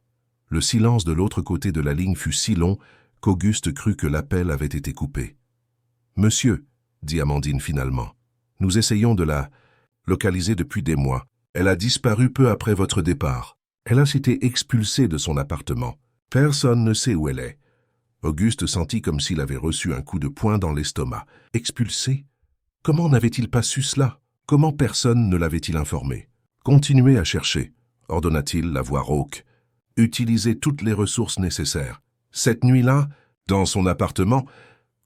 Le silence de l'autre côté de la ligne fut si long qu'Auguste crut que l'appel avait été coupé. « Monsieur, » dit Amandine finalement, « nous essayons de la localiser depuis des mois. Elle a disparu peu après votre départ. Elle a été expulsée de son appartement. Personne ne sait où elle est. » Auguste sentit comme s'il avait reçu un coup de poing dans l'estomac. Expulsée? Comment n'avait-il pas su cela? Comment personne ne l'avait-il informé? Continuez à chercher, ordonna-t-il, la voix rauque. Utilisez toutes les ressources nécessaires. Cette nuit-là, dans son appartement,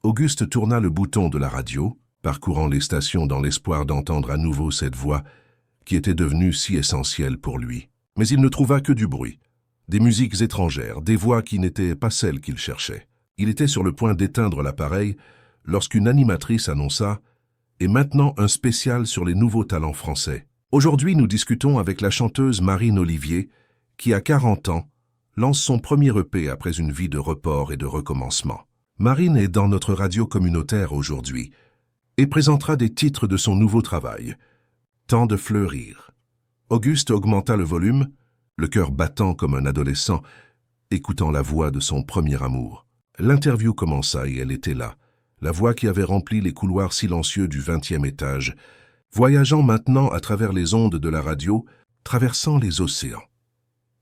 Auguste tourna le bouton de la radio, parcourant les stations dans l'espoir d'entendre à nouveau cette voix qui était devenue si essentielle pour lui. Mais il ne trouva que du bruit. Des musiques étrangères, des voix qui n'étaient pas celles qu'il cherchait. Il était sur le point d'éteindre l'appareil lorsqu'une animatrice annonça « Et maintenant un spécial sur les nouveaux talents français. Aujourd'hui, nous discutons avec la chanteuse Marine Olivier, qui à 40 ans, lance son premier EP après une vie de report et de recommencement. Marine est dans notre radio communautaire aujourd'hui et présentera des titres de son nouveau travail, Temps de fleurir. » Auguste augmenta le volume, le cœur battant comme un adolescent, écoutant la voix de son premier amour. L'interview commença et elle était là, la voix qui avait rempli les couloirs silencieux du 20e étage, voyageant maintenant à travers les ondes de la radio, traversant les océans.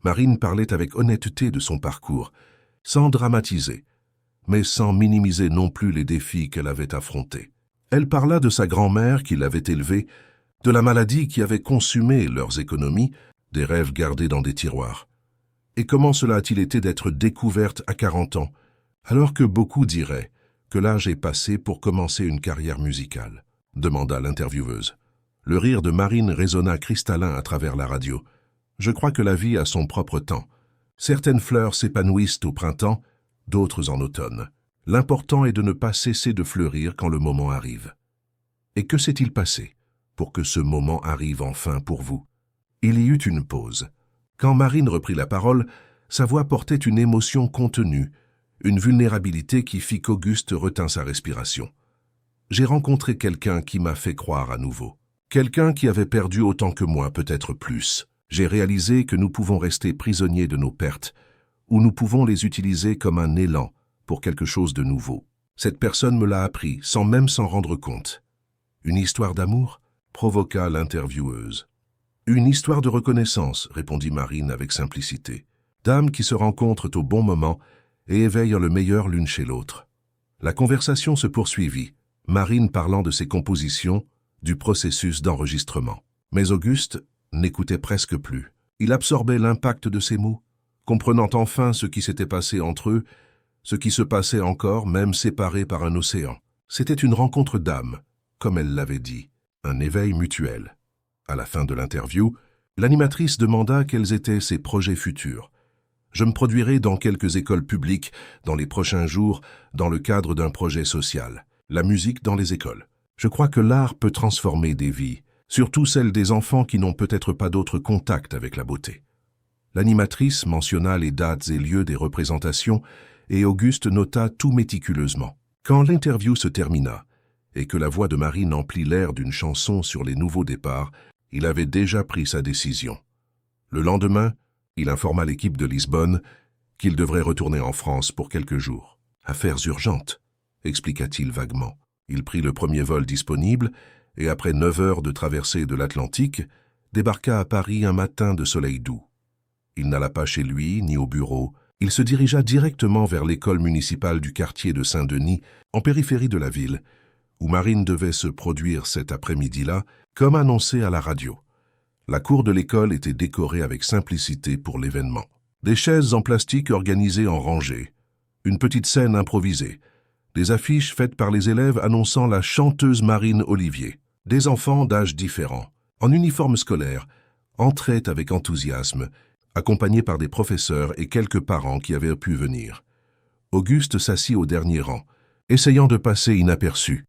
Marine parlait avec honnêteté de son parcours, sans dramatiser, mais sans minimiser non plus les défis qu'elle avait affrontés. Elle parla de sa grand-mère qui l'avait élevée, de la maladie qui avait consumé leurs économies, des rêves gardés dans des tiroirs. Et comment cela a-t-il été d'être découverte à 40 ans, alors que beaucoup diraient que l'âge est passé pour commencer une carrière musicale, demanda l'intervieweuse. Le rire de Marine résonna cristallin à travers la radio. Je crois que la vie a son propre temps. Certaines fleurs s'épanouissent au printemps, d'autres en automne. L'important est de ne pas cesser de fleurir quand le moment arrive. Et que s'est-il passé pour que ce moment arrive enfin pour vous? Il y eut une pause. Quand Marine reprit la parole, sa voix portait une émotion contenue, une vulnérabilité qui fit qu'Auguste retint sa respiration. J'ai rencontré quelqu'un qui m'a fait croire à nouveau. Quelqu'un qui avait perdu autant que moi, peut-être plus. J'ai réalisé que nous pouvons rester prisonniers de nos pertes, ou nous pouvons les utiliser comme un élan pour quelque chose de nouveau. Cette personne me l'a appris, sans même s'en rendre compte. Une histoire d'amour provoqua l'intervieweuse. Une histoire de reconnaissance, répondit Marine avec simplicité. Dames qui se rencontrent au bon moment et éveillent le meilleur l'une chez l'autre. La conversation se poursuivit, Marine parlant de ses compositions, du processus d'enregistrement. Mais Auguste n'écoutait presque plus. Il absorbait l'impact de ses mots, comprenant enfin ce qui s'était passé entre eux, ce qui se passait encore, même séparés par un océan. C'était une rencontre d'âmes, comme elle l'avait dit, un éveil mutuel. À la fin de l'interview, l'animatrice demanda quels étaient ses projets futurs. « Je me produirai dans quelques écoles publiques dans les prochains jours dans le cadre d'un projet social. La musique dans les écoles. Je crois que l'art peut transformer des vies, surtout celles des enfants qui n'ont peut-être pas d'autre contact avec la beauté. » L'animatrice mentionna les dates et lieux des représentations et Auguste nota tout méticuleusement. Quand l'interview se termina et que la voix de Marine emplit l'air d'une chanson sur les nouveaux départs, il avait déjà pris sa décision. Le lendemain, il informa l'équipe de Lisbonne qu'il devrait retourner en France pour quelques jours. « Affaires urgentes », expliqua-t-il vaguement. Il prit le premier vol disponible et après 9 heures de traversée de l'Atlantique, débarqua à Paris un matin de soleil doux. Il n'alla pas chez lui ni au bureau. Il se dirigea directement vers l'école municipale du quartier de Saint-Denis, en périphérie de la ville, où Marine devait se produire cet après-midi-là, comme annoncé à la radio. La cour de l'école était décorée avec simplicité pour l'événement. Des chaises en plastique organisées en rangées, une petite scène improvisée, des affiches faites par les élèves annonçant la chanteuse Marine Olivier. Des enfants d'âges différents, en uniforme scolaire, entraient avec enthousiasme, accompagnés par des professeurs et quelques parents qui avaient pu venir. Auguste s'assit au dernier rang, essayant de passer inaperçu,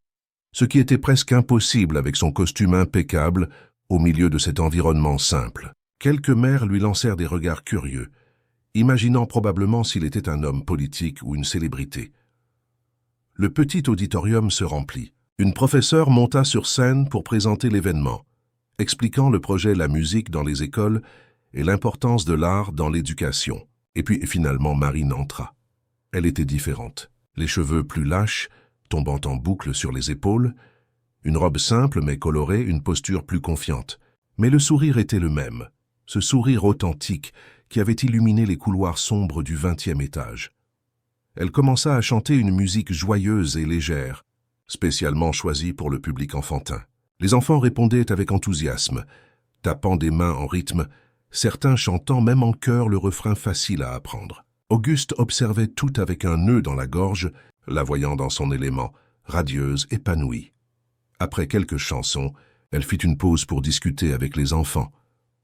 ce qui était presque impossible avec son costume impeccable au milieu de cet environnement simple. Quelques mères lui lancèrent des regards curieux, imaginant probablement s'il était un homme politique ou une célébrité. Le petit auditorium se remplit. Une professeure monta sur scène pour présenter l'événement, expliquant le projet La musique dans les écoles et l'importance de l'art dans l'éducation. Et puis finalement Marine entra. Elle était différente. Les cheveux plus lâches, tombant en boucle sur les épaules, une robe simple mais colorée, une posture plus confiante. Mais le sourire était le même, ce sourire authentique qui avait illuminé les couloirs sombres du 20e étage. Elle commença à chanter une musique joyeuse et légère, spécialement choisie pour le public enfantin. Les enfants répondaient avec enthousiasme, tapant des mains en rythme, certains chantant même en chœur le refrain facile à apprendre. Auguste observait tout avec un nœud dans la gorge, la voyant dans son élément, radieuse, épanouie. Après quelques chansons, elle fit une pause pour discuter avec les enfants,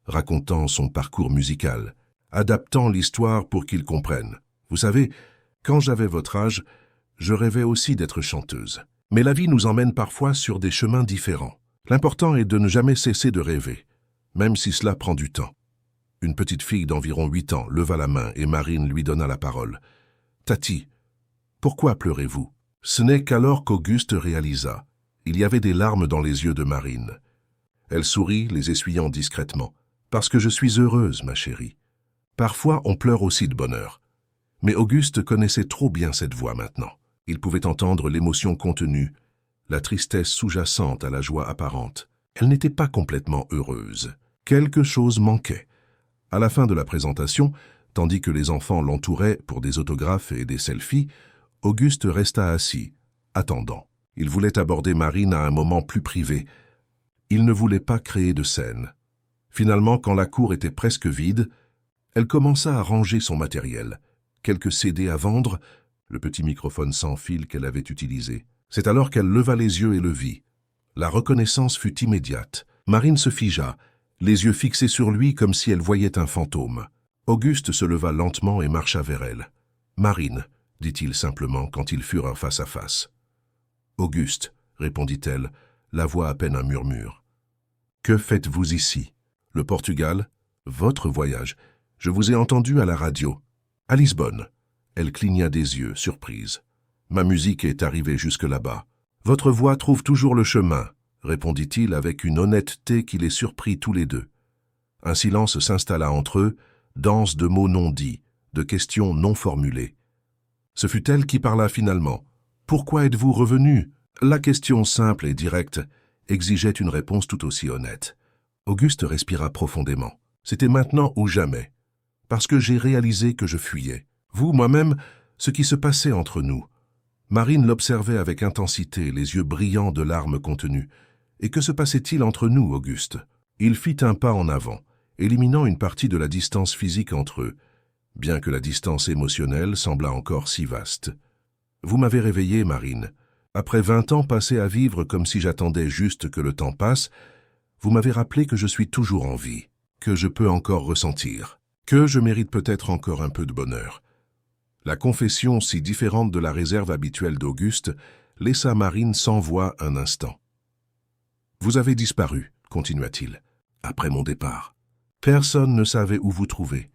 racontant son parcours musical, adaptant l'histoire pour qu'ils comprennent. Vous savez, quand j'avais votre âge, je rêvais aussi d'être chanteuse. Mais la vie nous emmène parfois sur des chemins différents. L'important est de ne jamais cesser de rêver, même si cela prend du temps. Une petite fille d'environ 8 ans leva la main et Marine lui donna la parole. « Tati, pourquoi pleurez-vous » Ce n'est qu'alors qu'Auguste réalisa. Il y avait des larmes dans les yeux de Marine. Elle sourit, les essuyant discrètement. « Parce que je suis heureuse, ma chérie. Parfois, on pleure aussi de bonheur. » Mais Auguste connaissait trop bien cette voix maintenant. Il pouvait entendre l'émotion contenue, la tristesse sous-jacente à la joie apparente. Elle n'était pas complètement heureuse. Quelque chose manquait. À la fin de la présentation, tandis que les enfants l'entouraient pour des autographes et des selfies, Auguste resta assis, attendant. Il voulait aborder Marine à un moment plus privé. Il ne voulait pas créer de scène. Finalement, quand la cour était presque vide, elle commença à ranger son matériel. Quelques CD à vendre, le petit microphone sans fil qu'elle avait utilisé. C'est alors qu'elle leva les yeux et le vit. La reconnaissance fut immédiate. Marine se figea, les yeux fixés sur lui comme si elle voyait un fantôme. Auguste se leva lentement et marcha vers elle. « Marine », dit-il simplement quand ils furent face à face. « Auguste », répondit-elle, la voix à peine un murmure. « Que faites-vous ici ?»« Le Portugal ? Votre voyage. Je vous ai entendu à la radio. À Lisbonne. » Elle cligna des yeux, surprise. « Ma musique est arrivée jusque là-bas. »« Votre voix trouve toujours le chemin, » répondit-il avec une honnêteté qui les surprit tous les deux. Un silence s'installa entre eux, dense de mots non dits, de questions non formulées. Ce fut elle qui parla finalement. « Pourquoi êtes-vous revenu ?» La question simple et directe exigeait une réponse tout aussi honnête. Auguste respira profondément. C'était maintenant ou jamais. Parce que j'ai réalisé que je fuyais. Vous, moi-même, ce qui se passait entre nous. Marine l'observait avec intensité, les yeux brillants de larmes contenues. Et que se passait-il entre nous, Auguste? Il fit un pas en avant, éliminant une partie de la distance physique entre eux, bien que la distance émotionnelle semblât encore si vaste. Vous m'avez réveillé, Marine. Après 20 ans passés à vivre comme si j'attendais juste que le temps passe, vous m'avez rappelé que je suis toujours en vie, que je peux encore ressentir, que je mérite peut-être encore un peu de bonheur. La confession si différente de la réserve habituelle d'Auguste laissa Marine sans voix un instant. « Vous avez disparu, continua-t-il, après mon départ. Personne ne savait où vous trouver.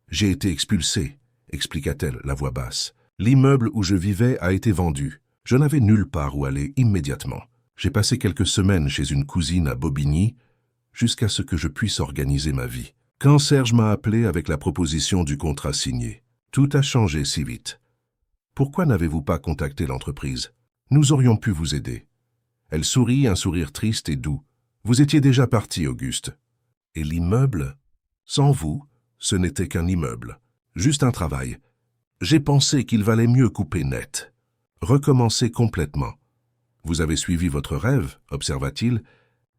J'ai été expulsé, expliqua-t-elle, la voix basse. L'immeuble où je vivais a été vendu. Je n'avais nulle part où aller immédiatement. J'ai passé quelques semaines chez une cousine à Bobigny, jusqu'à ce que je puisse organiser ma vie. Quand Serge m'a appelé avec la proposition du contrat signé, tout a changé si vite. Pourquoi n'avez-vous pas contacté l'entreprise? Nous aurions pu vous aider. Elle sourit, un sourire triste et doux. Vous étiez déjà parti, Auguste. Et l'immeuble? Sans vous, ce n'était qu'un immeuble. Juste un travail. J'ai pensé qu'il valait mieux couper net. Recommencer complètement. Vous avez suivi votre rêve, observa-t-il,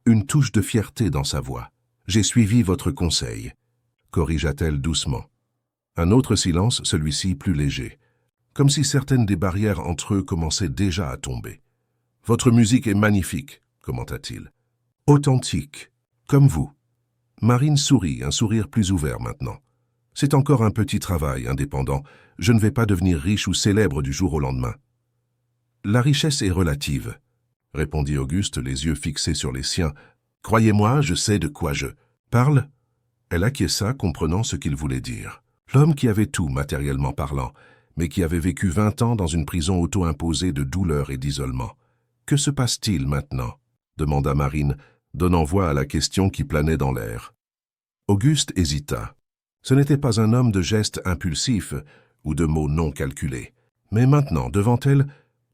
une touche de fierté dans sa voix. J'ai suivi votre conseil, corrigea-t-elle doucement. Un autre silence, celui-ci plus léger, comme si certaines des barrières entre eux commençaient déjà à tomber. Votre musique est magnifique, commenta-t-il. Authentique, comme vous. Marine sourit, un sourire plus ouvert maintenant. C'est encore un petit travail, indépendant. Je ne vais pas devenir riche ou célèbre du jour au lendemain. La richesse est relative, répondit Auguste, les yeux fixés sur les siens. Croyez-moi, je sais de quoi je parle. Elle acquiesça, comprenant ce qu'il voulait dire. L'homme qui avait tout, matériellement parlant, mais qui avait vécu 20 ans dans une prison auto-imposée de douleur et d'isolement. Que se passe-t-il maintenant? Demanda Marine, donnant voix à la question qui planait dans l'air. Auguste hésita. Ce n'était pas un homme de gestes impulsifs ou de mots non calculés. Mais maintenant, devant elle,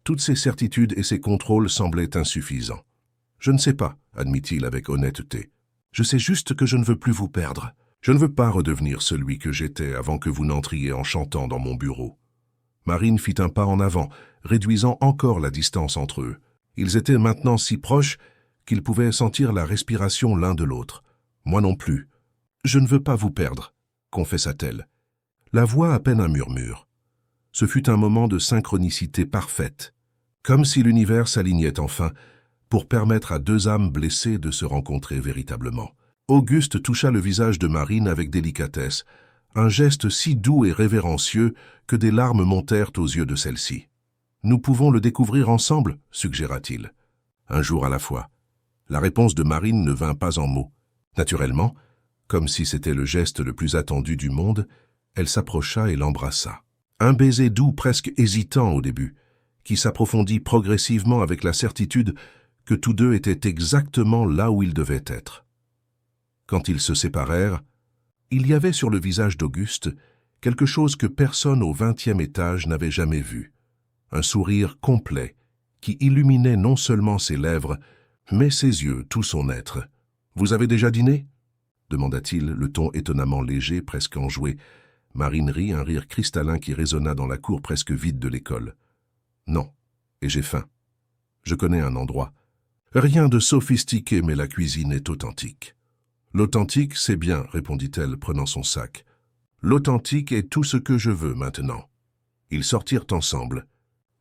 toutes ses certitudes et ses contrôles semblaient insuffisants. « Je ne sais pas, admit-il avec honnêteté. Je sais juste que je ne veux plus vous perdre. Je ne veux pas redevenir celui que j'étais avant que vous n'entriez en chantant dans mon bureau. » Marine fit un pas en avant, réduisant encore la distance entre eux. Ils étaient maintenant si proches qu'ils pouvaient sentir la respiration l'un de l'autre. « Moi non plus. Je ne veux pas vous perdre, » confessa-t-elle. La voix à peine un murmure. Ce fut un moment de synchronicité parfaite, comme si l'univers s'alignait enfin pour permettre à deux âmes blessées de se rencontrer véritablement. Auguste toucha le visage de Marine avec délicatesse, un geste si doux et révérencieux que des larmes montèrent aux yeux de celle-ci. « Nous pouvons le découvrir ensemble, » suggéra-t-il. « Un jour à la fois. » La réponse de Marine ne vint pas en mots. Naturellement, comme si c'était le geste le plus attendu du monde, elle s'approcha et l'embrassa. Un baiser doux, presque hésitant au début, qui s'approfondit progressivement avec la certitude que tous deux étaient exactement là où ils devaient être. Quand ils se séparèrent, il y avait sur le visage d'Auguste quelque chose que personne au 20e étage n'avait jamais vu. Un sourire complet qui illuminait non seulement ses lèvres, mais ses yeux, tout son être. « Vous avez déjà dîné ?» demanda-t-il, le ton étonnamment léger, presque enjoué. Marine rit, un rire cristallin qui résonna dans la cour presque vide de l'école. « Non, et j'ai faim. Je connais un endroit. Rien de sophistiqué, mais la cuisine est authentique. » « L'authentique, c'est bien, » répondit-elle, prenant son sac. « L'authentique est tout ce que je veux maintenant. » Ils sortirent ensemble.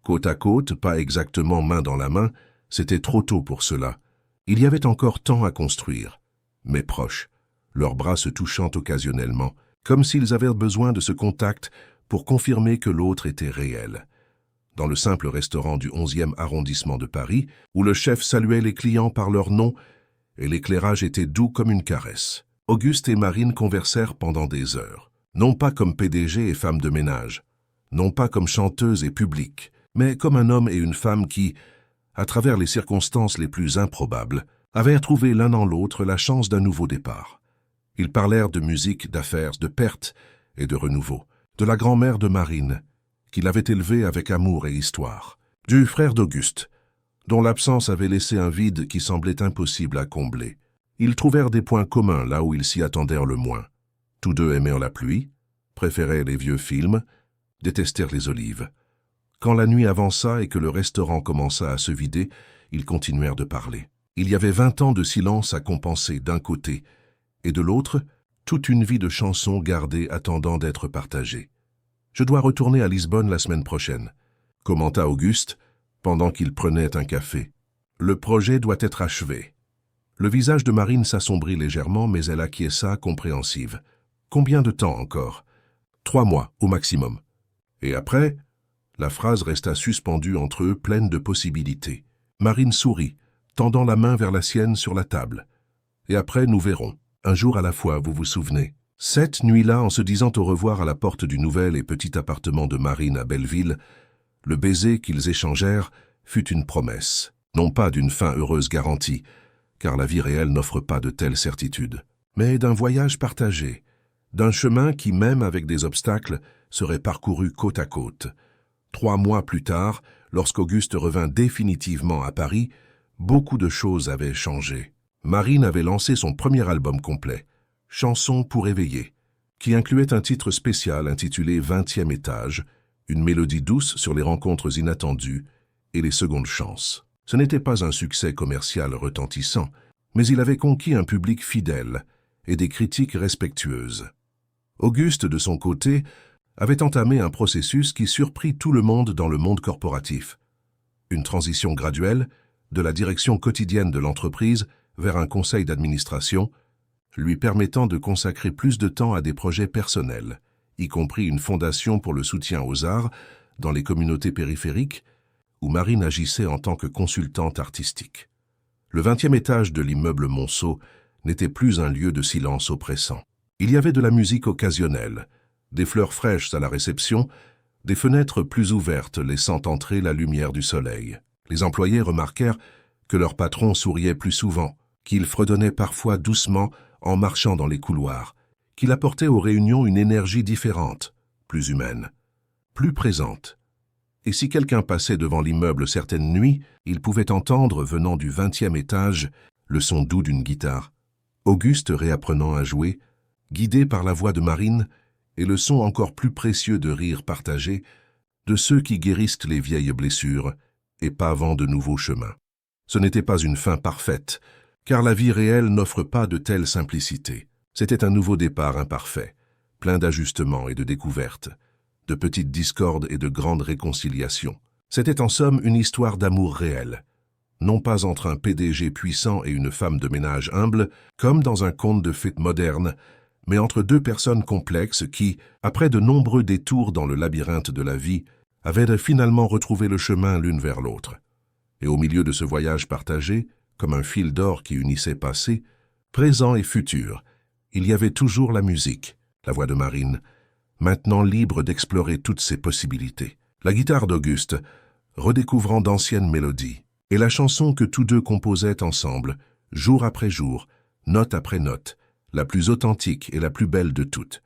Côte à côte, pas exactement main dans la main, c'était trop tôt pour cela. Il y avait encore temps à construire, mais proches, leurs bras se touchant occasionnellement, comme s'ils avaient besoin de ce contact pour confirmer que l'autre était réel. Dans le simple restaurant du 11e arrondissement de Paris, où le chef saluait les clients par leur nom, et l'éclairage était doux comme une caresse. Auguste et Marine conversèrent pendant des heures, non pas comme PDG et femme de ménage, non pas comme chanteuse et public, mais comme un homme et une femme qui, à travers les circonstances les plus improbables, avaient trouvé l'un en l'autre la chance d'un nouveau départ. Ils parlèrent de musique, d'affaires, de pertes et de renouveau, de la grand-mère de Marine, qui l'avait élevée avec amour et histoire, du frère d'Auguste, dont l'absence avait laissé un vide qui semblait impossible à combler, Ils trouvèrent des points communs là où ils s'y attendèrent le moins. Tous deux aimèrent la pluie, préféraient les vieux films, détestèrent les olives. Quand la nuit avança et que le restaurant commença à se vider, ils continuèrent de parler. Il y avait 20 ans de silence à compenser d'un côté, et de l'autre, toute une vie de chansons gardées attendant d'être partagées. « Je dois retourner à Lisbonne la semaine prochaine », commenta Auguste, pendant qu'il prenait un café. « Le projet doit être achevé. » Le visage de Marine s'assombrit légèrement, mais elle acquiesça, compréhensive. « Combien de temps encore ?»« 3 mois, au maximum. » Et après, la phrase resta suspendue entre eux, pleine de possibilités. Marine sourit, tendant la main vers la sienne sur la table. « Et après, nous verrons. Un jour à la fois, vous vous souvenez. » Cette nuit-là, en se disant au revoir à la porte du nouvel et petit appartement de Marine à Belleville, le baiser qu'ils échangèrent fut une promesse, non pas d'une fin heureuse garantie, car la vie réelle n'offre pas de telles certitudes, mais d'un voyage partagé, d'un chemin qui, même avec des obstacles, serait parcouru côte à côte. 3 mois plus tard, lorsqu'Auguste revint définitivement à Paris, beaucoup de choses avaient changé. Marine avait lancé son premier album complet, Chansons pour éveiller, qui incluait un titre spécial intitulé 20e étage, une mélodie douce sur les rencontres inattendues et les secondes chances. Ce n'était pas un succès commercial retentissant, mais il avait conquis un public fidèle et des critiques respectueuses. Auguste, de son côté, avait entamé un processus qui surprit tout le monde dans le monde corporatif. Une transition graduelle de la direction quotidienne de l'entreprise vers un conseil d'administration, lui permettant de consacrer plus de temps à des projets personnels, y compris une fondation pour le soutien aux arts dans les communautés périphériques, où Marine agissait en tant que consultante artistique. Le 20e étage de l'immeuble Monceau n'était plus un lieu de silence oppressant. Il y avait de la musique occasionnelle, des fleurs fraîches à la réception, des fenêtres plus ouvertes laissant entrer la lumière du soleil. Les employés remarquèrent que leur patron souriait plus souvent, qu'il fredonnait parfois doucement en marchant dans les couloirs, qu'il apportait aux réunions une énergie différente, plus humaine, plus présente. Et si quelqu'un passait devant l'immeuble certaines nuits, il pouvait entendre, venant du 20e étage, le son doux d'une guitare. Auguste réapprenant à jouer, guidé par la voix de Marine, et le son encore plus précieux de rires partagés, de ceux qui guérissent les vieilles blessures et pavant de nouveaux chemins. Ce n'était pas une fin parfaite, car la vie réelle n'offre pas de telle simplicité. C'était un nouveau départ imparfait, plein d'ajustements et de découvertes, de petites discordes et de grandes réconciliations. C'était en somme une histoire d'amour réel, non pas entre un PDG puissant et une femme de ménage humble, comme dans un conte de fées moderne, mais entre deux personnes complexes qui, après de nombreux détours dans le labyrinthe de la vie, avaient finalement retrouvé le chemin l'une vers l'autre. Et au milieu de ce voyage partagé, comme un fil d'or qui unissait passé, présent et futur, il y avait toujours la musique, la voix de Marine, maintenant libre d'explorer toutes ses possibilités. La guitare d'Auguste, redécouvrant d'anciennes mélodies, et la chanson que tous deux composaient ensemble, jour après jour, note après note, la plus authentique et la plus belle de toutes,